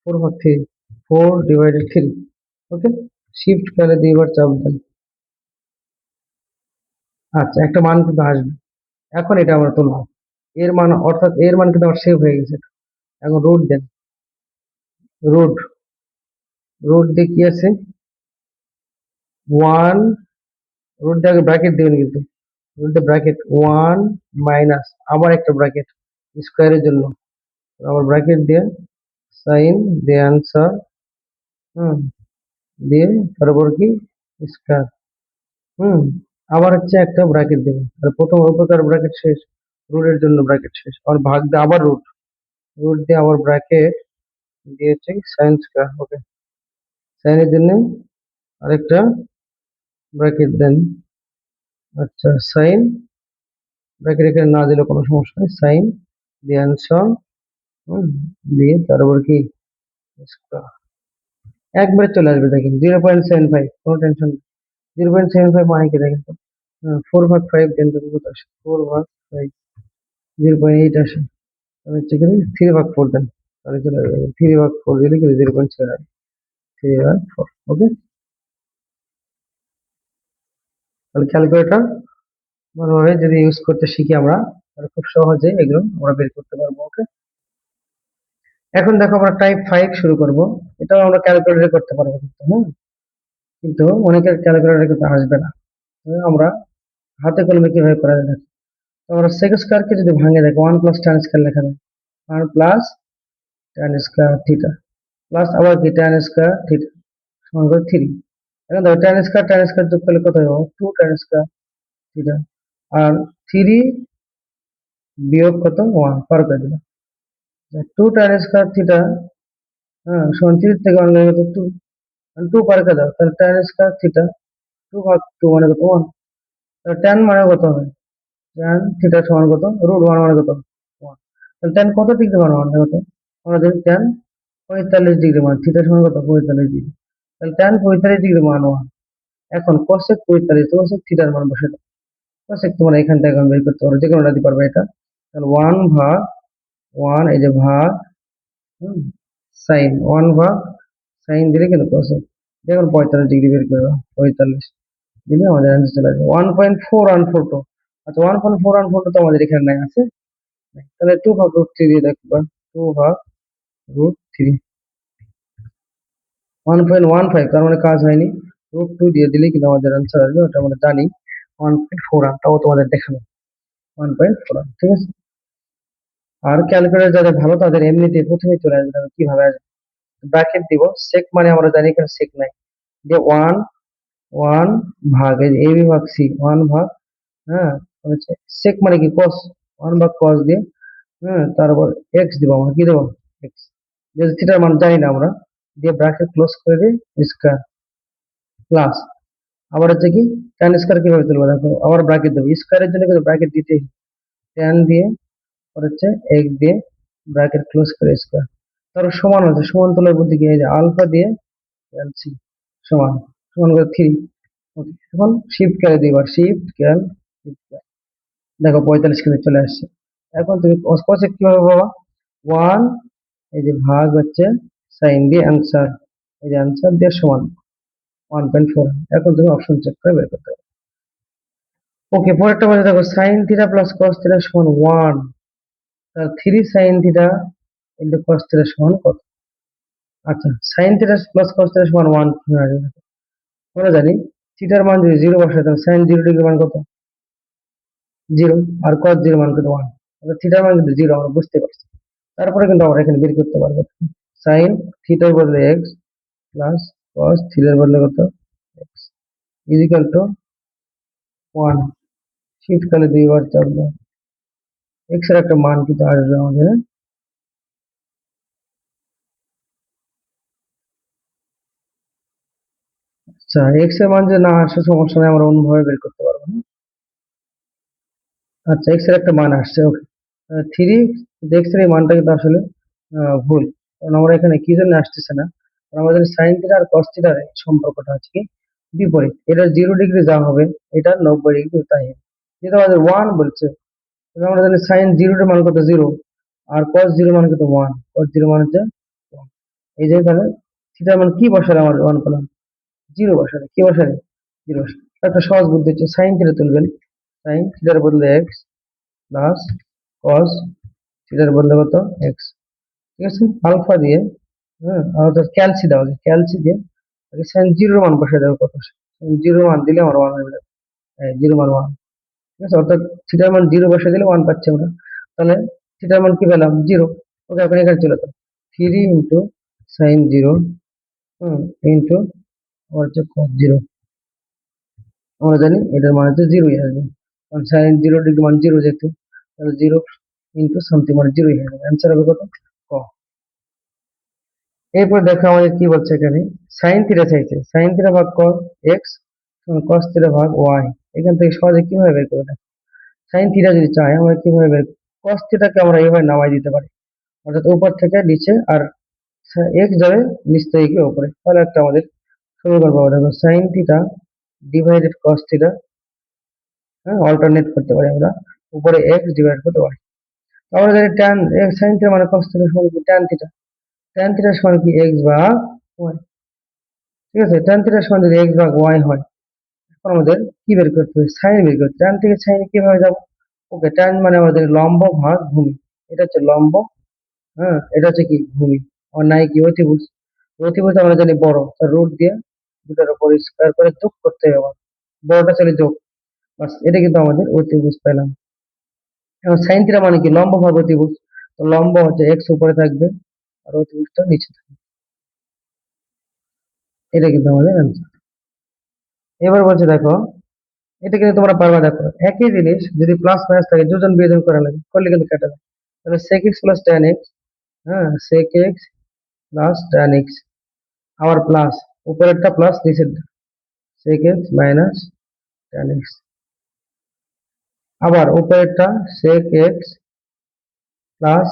[SPEAKER 1] 4/3, 4/3। ওকে, শিফট ফেলে দুইবার চাপ দেন। আচ্ছা, একটা মান কিন্তু আসবে। এখন এটা আমরা তুলবো, এর মান, অর্থাৎ এর মান কিন্তু আমার সেভ হয়ে গেছে। এখন রুট দেন, রুট রুট দিয়ে কি আছে, 1, রুট দিয়ে আগে ব্র্যাকেট দিবেন কিন্তু, রুট দিয়ে ব্র্যাকেট 1 মাইনাস আবার একটা ব্র্যাকেট স্কোয়ারের জন্য, আবার ব্র্যাকেট দিয়ে সাইন দিয়ে অ্যান্সার, হুম দিয়ে তারপর কি স্কোয়ার, হুম আবার হচ্ছে একটা ব্র্যাকেট দেবেন, আর প্রথম উপকার ব্র্যাকেট শেষ, রুটের জন্য ব্র্যাকেট শেষ, আর ভাগ দিয়ে আবার রুট, রুট দিয়ে আবার ব্র্যাকেট দিয়েছে সাইন স্কোয়ার। ওকে, সাইনের জন্য আরেকটা ব্র্যাকেট দেন। আচ্ছা, সাইন, ব্র্যাকেট এখানে না দিলে কোনো সমস্যা নেই, সাইন দিয়ে অ্যান্সার, দিয়ে তারপর কি square। একবারে চলে আসবে, দেখেন 0.75, কোনো টেনশন নেই। 0.75 মানে কি দেখেন তো, 4/5 দেন তো কত আসে, 4/5, 0.8 আসে। তাহলে হচ্ছে কি 3/4 দেন, তাহলে চলে আসবে 3/4 দিলে কি 0.7, 3/4। ওকে, তাহলে ক্যালকুলেটর ভালোভাবে যদি ইউজ করতে শিখি আমরা, তাহলে খুব সহজে এগুলো আমরা বের করতে পারবো। ওকে, এখন দেখো আমরা টাইপ 5 শুরু করব। এটাও আমরা ক্যালকুলেটরে করতে পারবো কিন্তু, কিন্তু অনেকের ক্যালকুলেটরে কিন্তু আসবে না। আমরা হাতে কলমে কিভাবে করা যায় দেখো। তো আমরা সেক স্কোয়ারকে যদি ভাঙে দেখো, 1 + tan স্কোয়ার লেখা যায়, 1 + tan স্কোয়ার থিটা, প্লাস আবার কি tan স্কোয়ার থিটা সমান করে 3। এখন দেখো tan স্কোয়ার যোগ করলে কত হবে, 2 tan স্কোয়ার থিটা, আর 3 বিয়োগ কত 1 পার করে দিলাম, 2 tan স্কোয়ার থিটা, সমান 3 থেকে 1 গেলে কত 2, 2 পার করে দাও, তাহলে tan স্কোয়ার থিটা 2/2 মানে কত 1, তাহলে tan মানে কত হবে, tan থিটা সমান কত, √1 মানে কত 1। তাহলে tan কত ডিগ্রি মান 1 কত, আমরা দেখি tan 45 ডিগ্রি মান, থিটা সমান কত 45 ডিগ্রি, তাহলে tan 45 ডিগ্রি মান 1। এখন cosec 45, তো cosec থিটার মান বসে দাও, cosec তোমরা এখান থেকে এখন বের করতে পারো, যে কোনো দিতে পারবে এটা। তাহলে 1/1, এই যে ভাগ, সাইন 1/, সাইন দিলে কিন্তু cosec, দেখুন 45 ডিগ্রি বের করে দাও, 45 দিলে আমাদের অ্যান্সার চলে আসবে 1.4142। আচ্ছা, 1.4142 তো আমাদের এখানে নাই, আছে। তাহলে 2/√3 দিয়ে দেখবা, 2/√3, 1.15, তার মানে কাজ হয়নি। √2 দিয়ে দিলে কিন্তু আমাদের অ্যান্সার আসবে, ওটা আমরা জানি। 1.41, তাও তোমাদের দেখানো। 1.4, ঠিক আছে। আর ক্যালকুলেটর যাদের ভালো তাদের এমনিতে প্রথমে চলে আসবে। দেখো কিভাবে আসবে, ব্র্যাকেট দিব, সেক মানে আমরা জানি এখানে সেক নাই, যে ওয়ান ওয়ান ভাগ এই এ বিভাগ সি, ওয়ান ভাগ, হ্যাঁ হচ্ছে সেক মানে কি কস, ওয়ান ভাগ কস দিয়ে, হ্যাঁ তারপর এক্স দিব, আমরা কি দেবো এক্স, যদি থিটার মান জানি না আমরা, দিয়ে ব্র্যাকেট ক্লোজ করে দিয়ে স্কয়ার প্লাস, আবার হচ্ছে কি ট্যান স্কয়ার কিভাবে তুলবো, দেখো আবার ব্র্যাকেট দেবো, স্কয়ারের জন্য কিন্তু ব্র্যাকেট দিতে, ট্যান দিয়ে আর হচ্ছে এক্স দিয়ে ব্র্যাকেট ক্লোজ করে স্কয়ার, তারপর সমান হচ্ছে, সমান তোলার বুদ্ধি কি, এই যে আলফা দিয়ে এলসি সমান, সমান করে 3। ওকে, এখন শিফট ক্যালে দিবার, শিফট ক্যাল, দেখো 45 কিন্তু চলে আসছে। এখন তুমি কসেক কিভাবে পাবা, ওয়ান এই যে ভাগ হচ্ছে সাইন দিয়ে অ্যান্সার, এই যে অ্যান্সার দিয়ে সমান 1.4। এখন তুমি অপশন চেক করে বের করতে পারো। ওকে, পরেরটা বলতে দেখো sine theta plus cos theta সমান 1, তার 3 sine theta into cos theta সমান কত? আচ্ছা, sine theta plus cos theta সমান 1 কিভাবে আসবে? আমরা জানি থিটার মান যদি 0 বসাই তাহলে সাইন 0 ডিগ্রি মান কত? 0। আর কস 0 মান কত? 1। তাহলে থিটার মান কিন্তু 0, আমরা বুঝতে পারছি। তারপরে কিন্তু আমরা এখানে বের করতে পারবো সাইন থিটার বদলে এক্স প্লাস কস থিটার বদলে কত x is equal to 1। Shift করলে দুইবার চাপবো, এক্স এর একটা মান কিন্তু আসবে আমাদের। আচ্ছা, এক্স এর মান যদি না আসে সমস্যা নেই, আমরা অন্যভাবে বের করতে পারবো। আচ্ছা, এক্স এর একটা মান আসছে, ওকে। 3, এক্স এর এই মানটা কিন্তু আসলে ভুল, কারণ আমরা এখানে কি জন্য আসতেছে না, কারণ আমাদের সাইন থিটা আর কস থিটার সম্পর্কটা আছে কি বিপরীত, এটা 0 ডিগ্রি যা হবে এটা 90 ডিগ্রি তাই হবে। যেহেতু আমাদের 1 বলছে, তাহলে আমরা জানি সাইন 0 এর মান কত 0, আর কস 0 মান কত 1, কস 0 মান হচ্ছে 1। এই যে তাহলে থিটার মান কি বসালে আমার 1 পেলাম, 0 বসালে, কি বসালে 0 বসালে। একটা সহজ বুদ্ধি হচ্ছে সাইন থিটা তুলবেন, সাইন থিটার বদলে এক্স প্লাস কস থিটার বদলে কত এক্স, ঠিক আছে, আলফা দিয়ে, হ্যাঁ অর্থাৎ ক্যালসি দেওয়া যায়, ক্যালসি দিয়ে সাইন 0 মান বসে দেবো কত, সাইন 0 মান দিলে আমার 1 হয়ে যাবে, 0 মান 1, ঠিক আছে, অর্থাৎ থিটার মান 0 বসে দিলে 1 পাচ্ছি আমরা। তাহলে থিটার মান কি পেলাম 0। ওকে, এখন এখানে চলে যাও, 3 ইন্টু সাইন 0 ইন্টু হচ্ছে কস 0, আমরা জানি এটার মান হচ্ছে 0 আসবে, কারণ সাইন 0 ডিগ্রি মান 0 যেহেতু, তাহলে 0 ইন্টু সামথিং মানে 0 হয়ে যাবে, অ্যান্সার হবে কত ক। এরপর দেখো আমাদের কি বলছে এখানে, সাইন থিটা চাইছে, সাইন থিটা ভাগ কস এক্স কস থিটা ভাগ ওয়াই, এখান থেকে সহজে কিভাবে বের করবে, সাইন থিটা যদি চাই আমরা কিভাবে বের, কস থিটাকে আমরা এভাবে নামাই দিতে পারি, অর্থাৎ উপর থেকে নিচে, আর এক্স যাবে নিচ থেকে গিয়ে উপরে, তাহলে একটা আমাদের সমীকরণ পাবো। দেখো sine theta divided cos theta, হ্যাঁ অল্টারনেট করতে পারি আমরা, উপরে এক্স ডিভাইড করতে পারি। আমরা জানি ট্যান সাইন থিটা মানে কস থিটা সমান কি ট্যান থিটা, ট্যান থিটা সমান কি এক্স বা ওয়াই, ঠিক আছে, ট্যান থিটা সমান যদি এক্স ভাগ ওয়াই হয়, এখন আমাদের কি বের করতে হবে, সাইন বের করতে, ট্যান থেকে সাইন কিভাবে যাবো, ওকে, ট্যান মানে আমাদের লম্ব ভাগ ভূমি, এটা হচ্ছে লম্ব, হ্যাঁ এটা হচ্ছে কি ভূমি, আমার নাই কি অতিভুজ, অতিভুজ আমরা জানি বড়, তার রুট দিয়ে দুটার উপর স্কয়ার করে যোগ করতে হবে, আবার বড়টা চলে যোগ, বাস এটা কিন্তু আমাদের অতিভুজ পেলাম। এখন সাইন থিটা মানে কি লম্ব ভাগ অতিভুজ, তো লম্ব হচ্ছে এক্স উপরে থাকবে আর অতিভুজটা নিচে থাকবে, এটা কিন্তু আমাদের অ্যান্সার। এবার বলছে দেখো, এটা কিন্তু তোমরা পারবা, দেখো একই জিনিস যদি প্লাস মাইনাস থাকে যোজন বিয়োজন করা লাগে, করলে কিন্তু কেটে যায়। তাহলে sec x plus tan x, হ্যাঁ sec x plus tan x, আবার প্লাস, উপরেরটা প্লাস নিচেরটা sec x minus tan x, আবার উপরেরটা sec x plus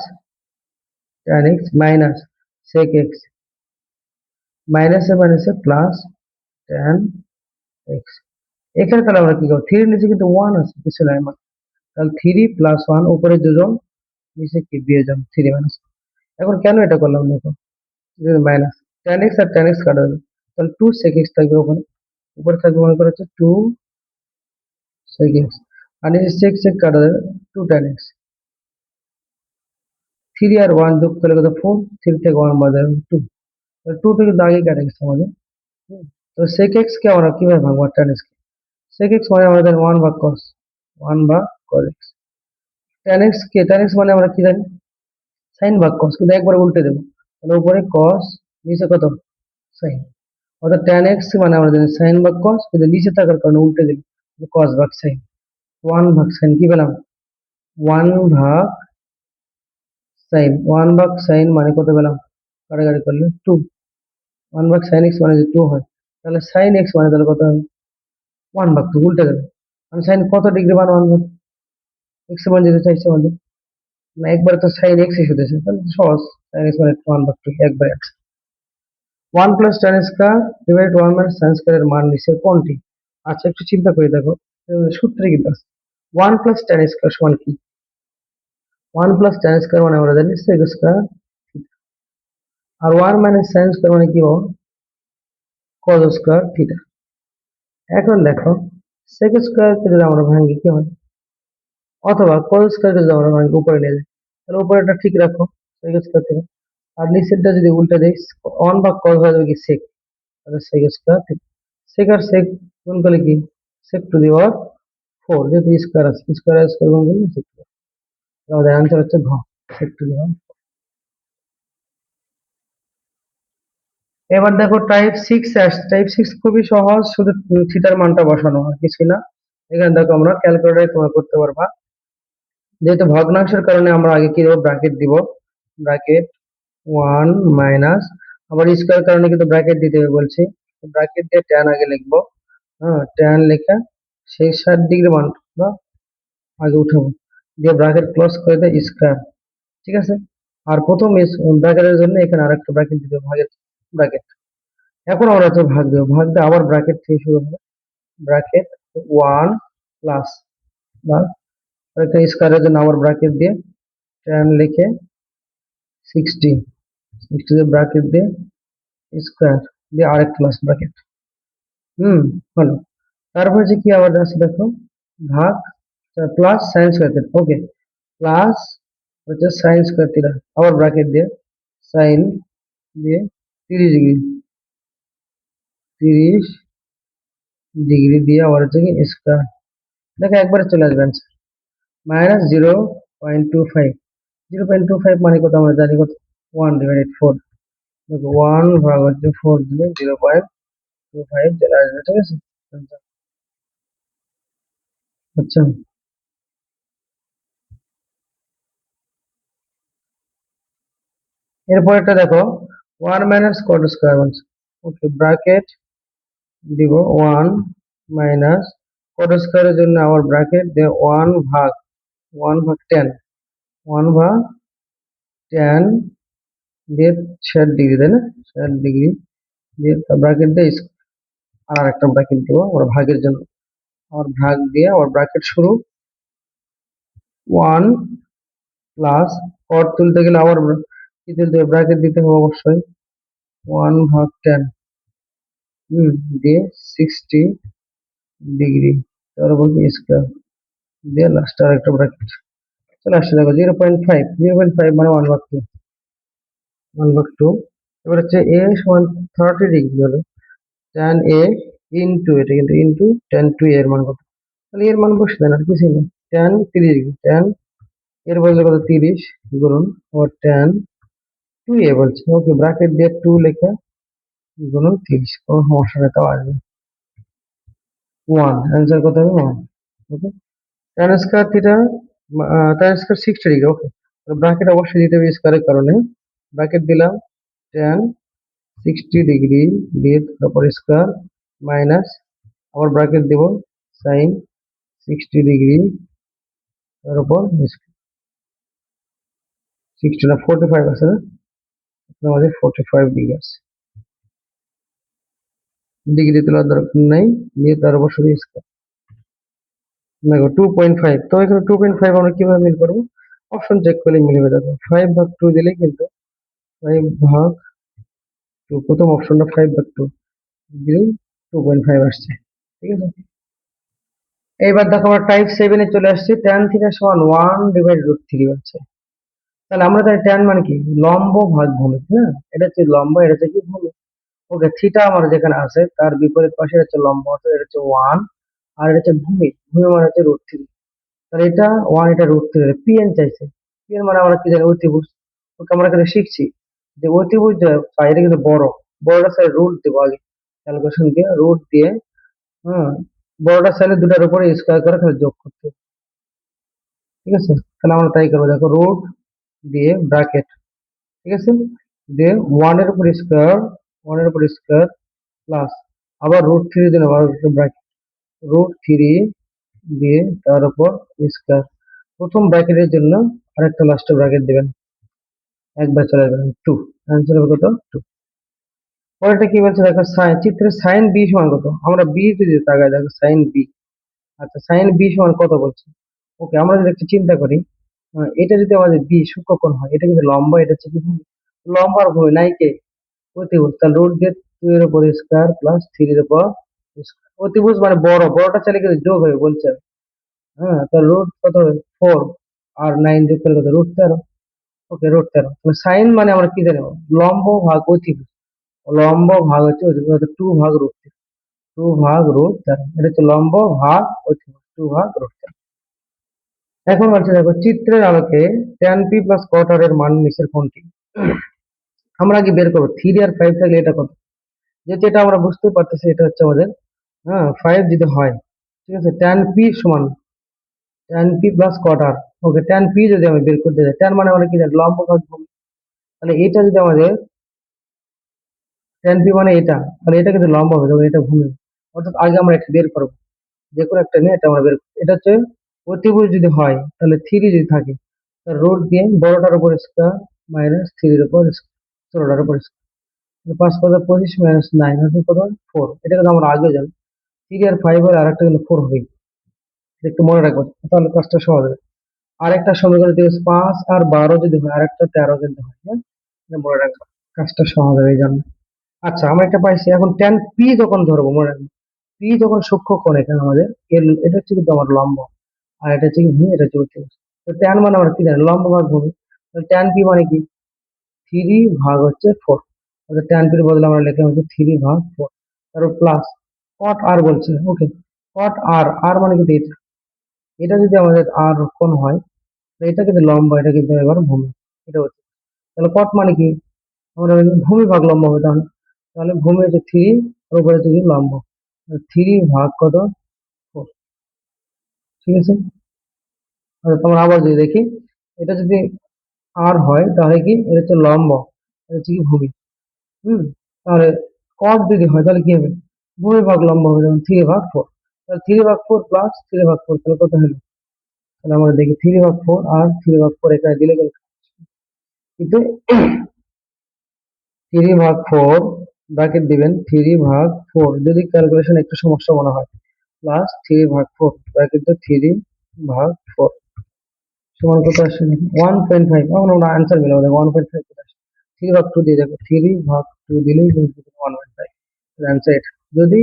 [SPEAKER 1] tan x minus sec x, মাইনাসে মাইনাসে প্লাস tan x। এখানে তাহলে আমরা কি করবো, থ্রির নিচে কিন্তু ওয়ান আছে, কিছু নাই মানে, তাহলে 3 + 1 উপরে দুজন নিচে কি বিয়োজন 3 মাইনাস। এখন কেন এটা করলাম দেখো, মাইনাস tan x আর tan x কাটা যাবে, তাহলে 2 sec x থাকবে ওখানে, উপরে থাকবে মনে করো হচ্ছে 2 sec x, আর নিচে sec sec কাটা যাবে 2 tan x, 3 আর 1 যোগ করলে কত 4, 3 থেকে 1 বাদ যাবে 2, তাহলে 2 থেকে দাগে কাটা গেছে আমাদের। হুম, তো sec x কে আমরা কিভাবে ভাঙবো tan x কে, sec x মানে আমাদের 1 ভাগ cos, 1 ভাগ cos x, tan x কে tan x মানে আমরা কি জানি sin ভাগ cos, কিন্তু একবার উল্টে দেবো, তাহলে উপরে cos নিচে কত sin, অর্থাৎ tan x মানে আমরা জানি sin ভাগ cos, কিন্তু নিচে থাকার কারণে উল্টে দিলাম cos ভাগ sin, 1 ভাগ sin কি পেলাম 1 ভাগ sin, 1 ভাগ sin মানে কত পেলাম কাটাকাটি করলে 2, 1 ভাগ sin x মানে যে 2 হয়, তাহলে sin x মানে তাহলে কত হবে 1 ভাগ 2, উল্টে দেবো। আমি sin কত ডিগ্রি মান 1 ভাগ x মান যেতে চাইছি আমাদের, না একবারে তো sin x এসেছে, তাহলে তো সহজ, sin x মানে 1 ভাগ 2 একবারে x, 1 plus tan square divide 1 minus sin square এর মান নিচে কোনটি? আচ্ছা একটু চিন্তা করে দেখো, সূত্রে কিন্তু আছে 1 প্লাস tan স্কয়ার সমান কি, 1 প্লাস tan স্কয়ার মানে আমরা জানি sec স্কয়ার, আর 1 মাইনাস sin স্কয়ার মানে কি হবে cos স্কয়ার থিটা। এখন দেখো sec স্কয়ার কে যদি আমরা ভাঙি কি হয়, অথবা cos স্কয়ার কে যদি আমরা ভাঙি উপরে নিয়ে যাই, তাহলে উপরেটা ঠিক রাখো sec স্কয়ার থিটা, আর নিচেরটা যদি উল্টে দেই 1 ভাগ cos হয়ে যাবে কি sec, তাহলে sec স্কয়ার থিটা, sec আর sec গুণ করলে কি sec টু দি পাওয়ার 4, যেহেতু স্কয়ার আছে স্কয়ার আর স্কয়ার গুণ করলে sec, আমাদের অ্যান্সার হচ্ছে ঘ, sec টু দি পাওয়ার। এবার দেখো টাইপ 6 আসছে, টাইপ 6 খুবই সহজ, শুধু থিটার মানটা বসানো হয় কিছু না। এখানে দেখো আমরা ক্যালকুলেটরে তোমার করতে পারবা, যেহেতু ভগ্নাংশের কারণে আমরা আগে কি দেবো ব্র্যাকেট দিব, ব্র্যাকেট 1 মাইনাস, আবার স্কয়ার কারণে কিন্তু ব্র্যাকেট দিতে হবে বলছি, ব্র্যাকেট দিয়ে tan আগে লিখবো, হ্যাঁ tan লেখা সেই 60 ডিগ্রি মানটা আগে উঠাবো, দিয়ে ব্র্যাকেট ক্লোজ করে দেয় স্কয়ার, ঠিক আছে। আর প্রথম ব্র্যাকেটের জন্য এখানে আরেকটা ব্র্যাকেট দিতে হবে, ভাগের ব্র্যাকেট। এখন আমরা হচ্ছে ভাগ দেবো, ভাগ দিয়ে আবার ব্র্যাকেট থেকে শুরু হবে, ব্র্যাকেট 1 প্লাস বা একটা স্কয়ারের জন্য আবার ব্র্যাকেট দিয়ে tan লিখে 60, 60 দিয়ে ব্র্যাকেট দিয়ে স্কয়ার দিয়ে আরেক প্লাস ব্র্যাকেট, হলো। তারপর যে কি আবার আছে দেখো ভাগ প্লাস সাইন স্কয়ার থিটা, ওকে প্লাস হচ্ছে সাইন স্কয়ার থিটা, আবার ব্র্যাকেট দিয়ে সাইন দিয়ে 30 ডিগ্রি, 30 ডিগ্রি দিয়ে আবার হচ্ছে কি স্কয়ার, দেখো একবারে চলে আসবে অ্যান্সার মাইনাস 0.25, 0.25 মানে কত আমরা জানি কত 1 ডিভাইডেড 4, দেখো 1 ভাগ হচ্ছে 4 দিলে 0.25 চলে আসবে, ঠিক আছে। আচ্ছা আচ্ছা, এরপরটা দেখো 1 মাইনাস কট স্কয়ার বলছে, ওকে ব্র্যাকেট দিব 1 মাইনাস কট স্কয়ারের জন্য আবার ব্র্যাকেট দিয়ে 1 ভাগ 10, 1 ভাগ 10 দিয়ে 60 ডিগ্রি, তাই না 60 ডিগ্রি দিয়ে ব্র্যাকেট দিয়ে আর একটা ব্র্যাকেট দিব আমরা ভাগের জন্য, আবার ভাগ দিয়ে আবার ব্র্যাকেট শুরু 1 প্লাস কট তুলতে গেলে আবার কি তুলতে হবে ব্র্যাকেট দিতে হবে অবশ্যই 1 ভাগ 10 দিয়ে 60 ডিগ্রি, তারপর কি স্কয়ার দিয়ে লাস্ট আর একটা ব্র্যাকেট চলে আসছে, দেখো 0.5, 0.5 মানে 1 ভাগ 2, 1 ভাগ 2। এবার হচ্ছে a সমান 30 ডিগ্রি হলে tan a ইনটু, এটা কিন্তু ইনটু tan 2 এর মান কত, তাহলে এর মান বসে দেন আর কিছু নেই, tan 30 ডিগ্রি, tan এর বদলে কত 30 গুণন আবার tan 2a বলছে, ওকে ব্র্যাকেট দিয়ে 2 লেখা গুণন 30, কোনো সমস্যা নেই, তাও আসবে 1, অ্যান্সার কত হবে 1, ওকে। tan square theta, tan square 60 degree, ওকে ব্র্যাকেট অবশ্যই দিতে হবে স্কয়ারের কারণে, ব্র্যাকেট দিলাম tan 60 ডিগ্রি দিয়ে তারপর স্কয়ার মাইনাস আবার ব্র্যাকেট দেব sin 60 ডিগ্রি তার উপর 60 না 45 আছে না, আমাদের 45 ডিগ্রি আছে, ডিগ্রি তোলার দরকার নাই, দিয়ে তার উপর শুধু স্কয়ার, দেখো 2.5, তো এখানে 2.5 আমরা কিভাবে মিল করবো, অপশন চেক করলে মিলবে, দেখো 5 ভাগ 2 দিলে কিন্তু 5 ভাগ 2, প্রথম অপশনটা 5 ভাগ 2 দিলেই 2.5 আসছে, ঠিক আছে। এইবার দেখো আমরা টাইপ 7 এ চলে আসছি, tan থিটা সমান 1 ডিভাইড রুট 3 হচ্ছে, তাহলে আমরা জানি tan মানে কি লম্ব ভাগ ভূমি, হ্যাঁ এটা হচ্ছে লম্ব, এটা হচ্ছে কি ভূমি, ওকে থিটা আমার যেখানে আছে তার বিপরীত পাশে হচ্ছে লম্ব, অর্থাৎ এটা হচ্ছে 1, আর এটা হচ্ছে ভূমি, ভূমি মানে হচ্ছে রুট 3, তাহলে এটা 1, এটা √3, pn চাইছে। pn মানে আমরা কি জানি অতিভুজ। ওকে আমরা এখানে শিখছি যে অতিভুজ এটা কিন্তু বড়টা সাইড রুট দেবো আগে, ক্যালকুলেশন দিয়ে রুট দিয়ে, হ্যাঁ, বড়টা সাইডে দুটার উপরে স্কোয়ার করে খালি যোগ করতে হবে। ঠিক আছে, তাহলে আমরা তাই করবো, দেখো রুট দিয়ে ব্র্যাকেট, ঠিক আছে, দিয়ে ওয়ানের উপর স্কোয়ার প্লাস আবার √3 দিন আবার ব্র্যাকেট, √3 দিয়ে তার উপর স্কোয়ার। প্রথম ব্র্যাকেটের জন্য আরেকটা লাস্টে ব্র্যাকেট দিবেন, একবার চলে যাবেন 2, অ্যান্সার হবে কত 2। পরেরটা কি বলছে দেখো, চিত্রে সাইন বি সমান কত, আমরা বি যদি তাকাই দেখো সাইন বি। আচ্ছা সাইন বি সমান কত বলছে। ওকে আমরা যদি একটু চিন্তা করি, এটা যদি আমাদের বি সূক্ষ্মকোণ হয়, এটা কিন্তু লম্বা, এটা হচ্ছে কি ভূমি। লম্বা আর ভূমি নাই কে, অতিভুজ। তাহলে রুট দিয়ে 2 এর উপর স্কোয়ার প্লাস 3 এর উপর স্কোয়ার। অতিভুজ মানে বড়টা চাইলে কিন্তু যোগ হবে বলছে। হ্যাঁ, তাহলে রুট কত হবে 4, আর 9 যোগ করে কত √13। ওকে √13। তাহলে সাইন মানে আমরা কি জানি, লম্ব ভাগ অতিভুজ। লম্ব ভাগ হচ্ছে অতিভুজ, 2 ভাগ √13, 2 ভাগ √13, এটা হচ্ছে লম্ব ভাগ অতিভুজ, 2 ভাগ √13। এখন বলছে দেখো চিত্রের আলোকে tan p plus cot r এর মান নিচের কোনটি। আমরা আগে বের করবো 3 আর 5 থাকলে এটা কত, যেহেতু এটা আমরা বুঝতে পারতেছি এটা হচ্ছে আমাদের, হ্যাঁ 5 যদি হয়, ঠিক আছে, tan p plus cot r। ওকে tan p যদি আমি বের করতে যাই, tan মানে আমরা কি জানি লম্ব ভাগ ভূমি। তাহলে এটা যদি আমাদের tan p মানে এটা, তাহলে এটা কিন্তু লম্ব হবে তখন এটা ভূমি। অর্থাৎ আগে আমরা এটা বের করবো, যে কোনো একটা নিয়ে এটা আমরা বের করবো। এটা হচ্ছে অতিভুজ যদি হয়, তাহলে 3 যদি থাকে, তাহলে রুট দিয়ে বড়টার উপর স্কোয়ার মাইনাস 3 এর উপর ছোটটার উপর স্কোয়ার, 5 5 25 মাইনাস 9 হচ্ছে কত 4। এটা কিন্তু আমরা আগে জানি, 3 আর 5 আর আরেকটা কিন্তু 4 হবে, একটু মনে রাখবো তাহলে কাজটা সহজ হবে। আরেকটা সমীকরণ দিয়ে 5 আর 12 যদি হয়, আরেকটা 13 কিন্তু হয়, হ্যাঁ, এটা মনে রাখবো, কাজটা সহজ হবে এই জন্য। আচ্ছা আমরা একটা পাইছি, এখন tan p যখন ধরবো মনে রাখবো, p যখন সূক্ষ্মকোণ এখানে আমাদের, এটা হচ্ছে কিন্তু আমার লম্ব, আর এটা হচ্ছে কি ভূমি, এটা হচ্ছে অতিভুজ। তো tan মানে আমরা কি জানি লম্ব ভাগ ভূমি, তাহলে tan p মানে কি 3 ভাগ হচ্ছে 4। অর্থাৎ tan p এর বদলে আমরা লিখলাম হচ্ছে 3 ভাগ 4, তারপর প্লাস cot r বলছে। ওকে cot r, r মানে কিন্তু এটা, এটা যদি আমাদের r কোণ হয়, তো এটা কিন্তু লম্ব, এটা কিন্তু এবার ভূমি, এটা হচ্ছে। তাহলে cot মানে কি, আমরা ভূমি ভাগ লম্ব হবে, তাহলে তাহলে ভূমি হচ্ছে 3 আর উপরে হচ্ছে কি লম্ব, 3 ভাগ কত 4। ঠিক আছে, তোমরা আবার যদি দেখি, এটা যদি আর হয় তাহলে কি এটা হচ্ছে লম্ব, এটা হচ্ছে কি ভূমি। হুম, তাহলে কট যদি হয় তাহলে কি হবে, ভূমি ভাগ লম্ব হবে, যেমন 3/4। তাহলে 3/4 প্লাস 3/4 তাহলে কত হলো, তাহলে আমরা দেখি 3/4 আর 3/4 এখানে দিলে কিন্তু 3/4 ব্র্যাকেট দিবেন, 3/4 যদি ক্যালকুলেশন একটু সমস্যা মনে হয়, প্লাস 3/4 ব্র্যাকেট 3/4 সমান কত আসে 1.5। এখন আমরা আনসার মিলাবো, দেখো 1.5 কত আসে, 3/2 দিয়ে দেখো, 3/2 দিলেই কিন্তু 1.5 আনসার এটা। যদি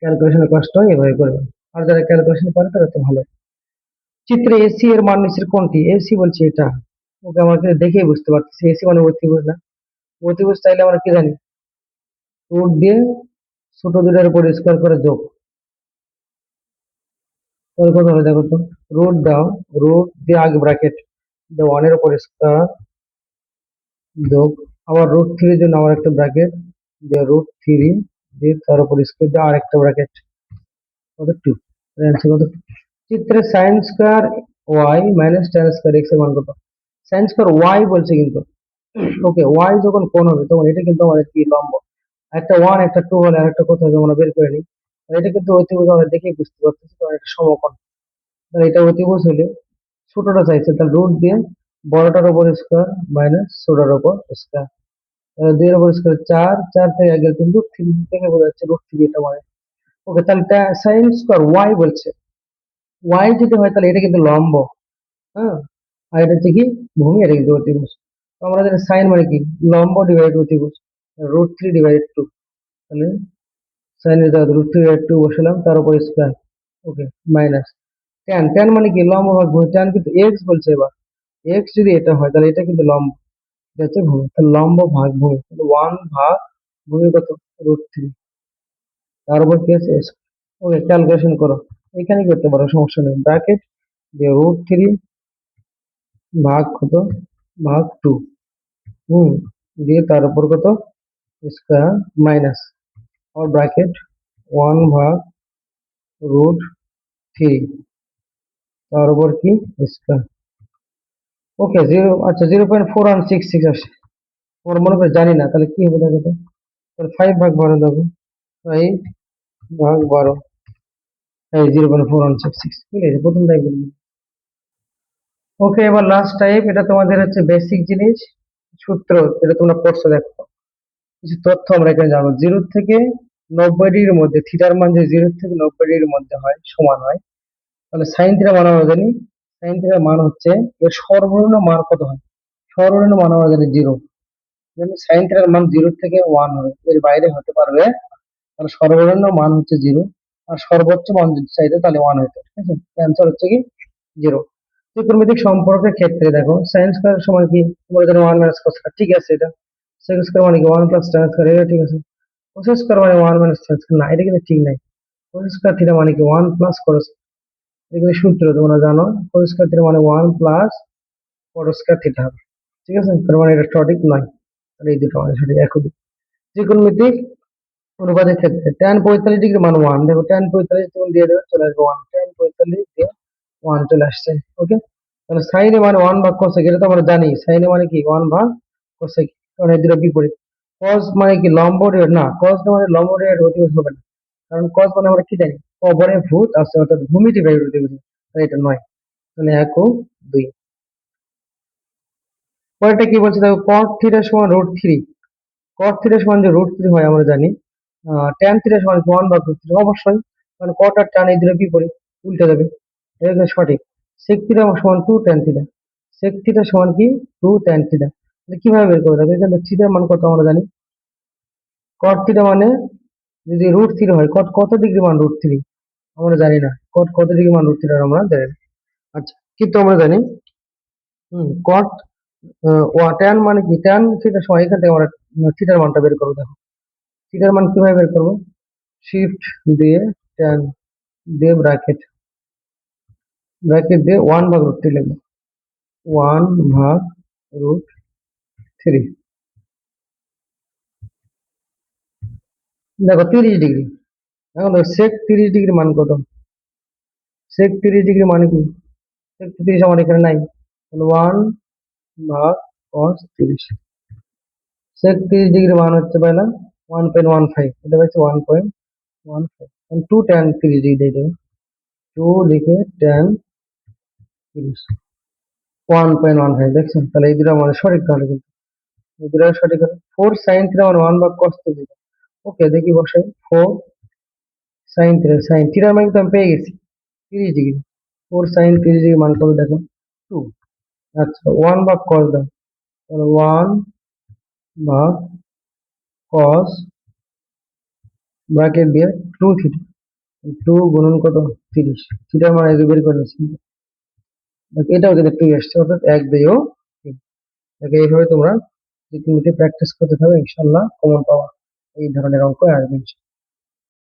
[SPEAKER 1] ক্যালকুলেশনে কষ্ট হয় এভাবে করবেন, আর যারা ক্যালকুলেশন পারে তারা তো ভালো। চিত্রে এসি এর মান নিচের কোনটি, এসি বলছে এটা। ওকে আমাকে দেখেই বুঝতে পারতেছি এসি মানে অতিভুজ না। অতিভুজ চাইলে আমরা কি জানি, রুট দিয়ে ছোট দুটোর উপর স্কোয়ার করে যোগ, তাহলে কত হবে দেখো তো, রুট দাও, রুট দিয়ে আগে ব্র্যাকেট, দিয়ে 1 এর উপর স্কোয়ার যোগ, আবার √3 জন্য আবার একটা ব্র্যাকেট, দিয়ে √3 দিয়ে তার উপর স্কোয়ার দিয়ে আরেকটা ব্র্যাকেট, কত 2, অ্যান্সার কত। চিত্রে sin square y minus tan square x এর মান কত। sin স্কয়ার y বলছে কিন্তু, ওকে y যখন কোণ হবে তখন এটা কিন্তু আমাদের কি লম্ব, একটা 1 একটা 2 হলে আরেকটা কত হবে আমরা বের করে নিই। আর এটা কিন্তু অতিভুজ, আমরা দেখেই বুঝতে পারতেছি কারণ এটা সমকোণ। তাহলে এটা অতিভুজ হলে ছোটটা চাইছে, তাহলে রুট দিয়ে বড়টার উপর স্কোয়ার মাইনাস ছোটটার উপর স্কোয়ার, 2 এর উপর স্কোয়ার 4, 4 থেকে আগে কিন্তু √3 থেকে বোঝা যাচ্ছে √3 এটা মানে। ওকে তাহলে sin স্কয়ার y বলছে, y যদি হয় তাহলে এটা কিন্তু লম্ব, হ্যাঁ, আর এটা হচ্ছে কি ভূমি, এটা কিন্তু অতিভুজ। তো আমরা জানি সাইন মানে কি লম্ব ডিভাইড অতিভুজ, √3/2, তাহলে সাইন এর জায়গায় √3/2 বসালাম, তার উপর স্কয়ার, ওকে মাইনাস tan মানে কি লম্ব ভাগ ভূমি, tan কিন্তু x বলছে, এবার x যদি এটা হয় তাহলে এটা কিন্তু লম্ব, এটা হচ্ছে ভূমি, তাহলে লম্ব ভাগ ভূমি, তাহলে 1 ভাগ ভূমি কত √3, তার উপর কি আছে, ওকে ক্যালকুলেশন করো, এখানে করতে পারো সমস্যা নেই, ব্র্যাকেট দিয়ে √3 ভাগ কত, ভাগ 2, দিয়ে তার উপর কত স্কয়ার মাইনাস और ব্র্যাকেট 1 ভাগ √3 তার উপর কি স্কয়ার। ওকে, 0, আচ্ছা 0.4166 আসে। আমরা মনে করে জানি না, তাহলে কি হবে দেখো তো। তাহলে 5 ভাগ 12 দেখো, 5 ভাগ 12, এই 0.4166 বুঝলে, প্রথম টাইপ। ওকে, এবার লাস্ট টাইপ, এটা তোমাদের হচ্ছে বেসিক জিনিস, সূত্র, এটা তোমরা পড়ছো দেখো। কিছু তথ্য আমরা এখানে জানবো। 0 থেকে 90 ডিগ্রির মধ্যে থিটার মান যে 0 থেকে 90 ডিগ্রির মধ্যে হয়, সমান হয়, তাহলে সাইন থিটা মান আমরা জানি। সাইন থিটার মান হচ্ছে এর সর্বনিম্ন মান কত হয়, সর্বনিম্ন মান আমরা জানি 0। যদি সাইন থিটার মান 0 থেকে 1 হবে, এর বাইরে হতে পারবে, তাহলে সর্বনিম্ন মান হচ্ছে 0, আর সর্বোচ্চ মান যদি চাইতে তাহলে 1 হইতো। ঠিক আছে, অ্যান্সার হচ্ছে কি 0। ত্রিকোণমিতিক সম্পর্কের ক্ষেত্রে দেখো, সাইন স্কয়ার সমান কি, তোমরা জানো 1 মাইনাস কস স্কয়ার, ঠিক আছে। এটা সেক স্কয়ার মানে কি 1 প্লাস tan স্কয়ার, এটা ঠিক আছে। কোস স্কয়ার মানে 1 মাইনাস tan স্কয়ার, না এটা কিন্তু ঠিক নাই। কোস স্কয়ার থিটা মানে কি 1 প্লাস cos, এটা কিন্তু সূত্র তোমরা জানো, কোস স্কয়ার থিটা মানে 1 প্লাস cot স্কয়ার থিটা হবে। ঠিক আছে, তার মানে এটা সঠিক নয়, তাহলে এই দুটো মানে সঠিক একই। ত্রিকোণমিতিক অনুপাতের ক্ষেত্রে tan 45 ডিগ্রি মান 1, দেখো tan 45 তুমি দিয়ে দেবে, চলে আসবে 1, tan 45 দিয়ে 1 চলে আসছে। ওকে, তাহলে সাইন এ মানে 1 ভাগ কোসেক, এটা তো আমরা জানি, সাইন এ মানে কি 1 ভাগ কোসেক, কারণ এই দুটো বিপরীত। cos মানে কি লম্ব রেট, না cos মানে লম্ব রেট অতিভুজ হবে না, কারণ cos মানে আমরা কি জানি, কবরে ভূত আছে, অর্থাৎ ভূমিটি বাই অতিভুজ, তাহলে এটা নয়, তাহলে 1 ও 2। পরেরটা কি বলছে দেখো, cot থিটা সমান √3, cot থিটা সমান যে √3 হয় আমরা জানি, tan থিটা সমান 1 ভাগ √3 অবশ্যই, মানে cot আর tan এই দুটো বিপরীত, উল্টে যাবে, এটা সঠিক। sec থিটা সমান 2 tan থিটা, sec থিটা সমান কি 2 tan থিটা, তাহলে কিভাবে বের করবে দেখো, এখানে থিটার মান কত আমরা জানি, cot থিটা মানে যদি √3 হয়, cot কত ডিগ্রি মান √3 আমরা জানি না, cot কত ডিগ্রি মান √3 আমরা জানি না। আচ্ছা, কিন্তু আমরা জানি cot tan মানে কি, tan থিটা সমান, এখান থেকে আমরা থিটার মানটা বের করবো। দেখো থিটার মান কিভাবে বের করবো, শিফট দিয়ে tan দিয়ে ব্র্যাকেট, দিয়ে 1 ভাগ √3 লিখবো, 1 ভাগ √3। দেখো 30 ডিগ্রি, এখন দেখো sec 30 ডিগ্রি মান কত, sec 30 ডিগ্রি মানে কি, sec 30 আমার এখানে নাই, তাহলে 1 ভাগ cos 30, sec 30 ডিগ্রি মান হচ্ছে পেলাম 1.15, এটা হচ্ছে 1.15, 2 tan 30 ডিগ্রি দিয়ে দেবে, 2 লিখে tan 30, 1.15 দেখছেন, তাহলে এই দুটো মানে সঠিক, তাহলে কিন্তু এই দুটো সঠিক হবে। 4 sin থিটা মানে 1 ভাগ cos থিটা, ওকে দেখি বসাই, 4 sin থিটা, sin থিটার মান কিন্তু আমি পেয়ে গেছি 30 ডিগ্রি, 4 sin 30 ডিগ্রি মান কত দেখো 2। আচ্ছা 1 ভাগ cos দাও, তাহলে 1 ভাগ cos ব্র্যাকেট দিয়ে 2 থিটা, 2 গুণন কত 30, থিটার মান আগে বের করে নিচ্ছি, এটাও কিন্তু 2 আসছে, অর্থাৎ 1 2 ও 3। তাকে এইভাবে তোমরা ত্রিকোণমিতি প্র্যাকটিস করতে থাকো, ইনশাআল্লাহ কমন পাওয়া এই ধরনের অঙ্ক আসবে।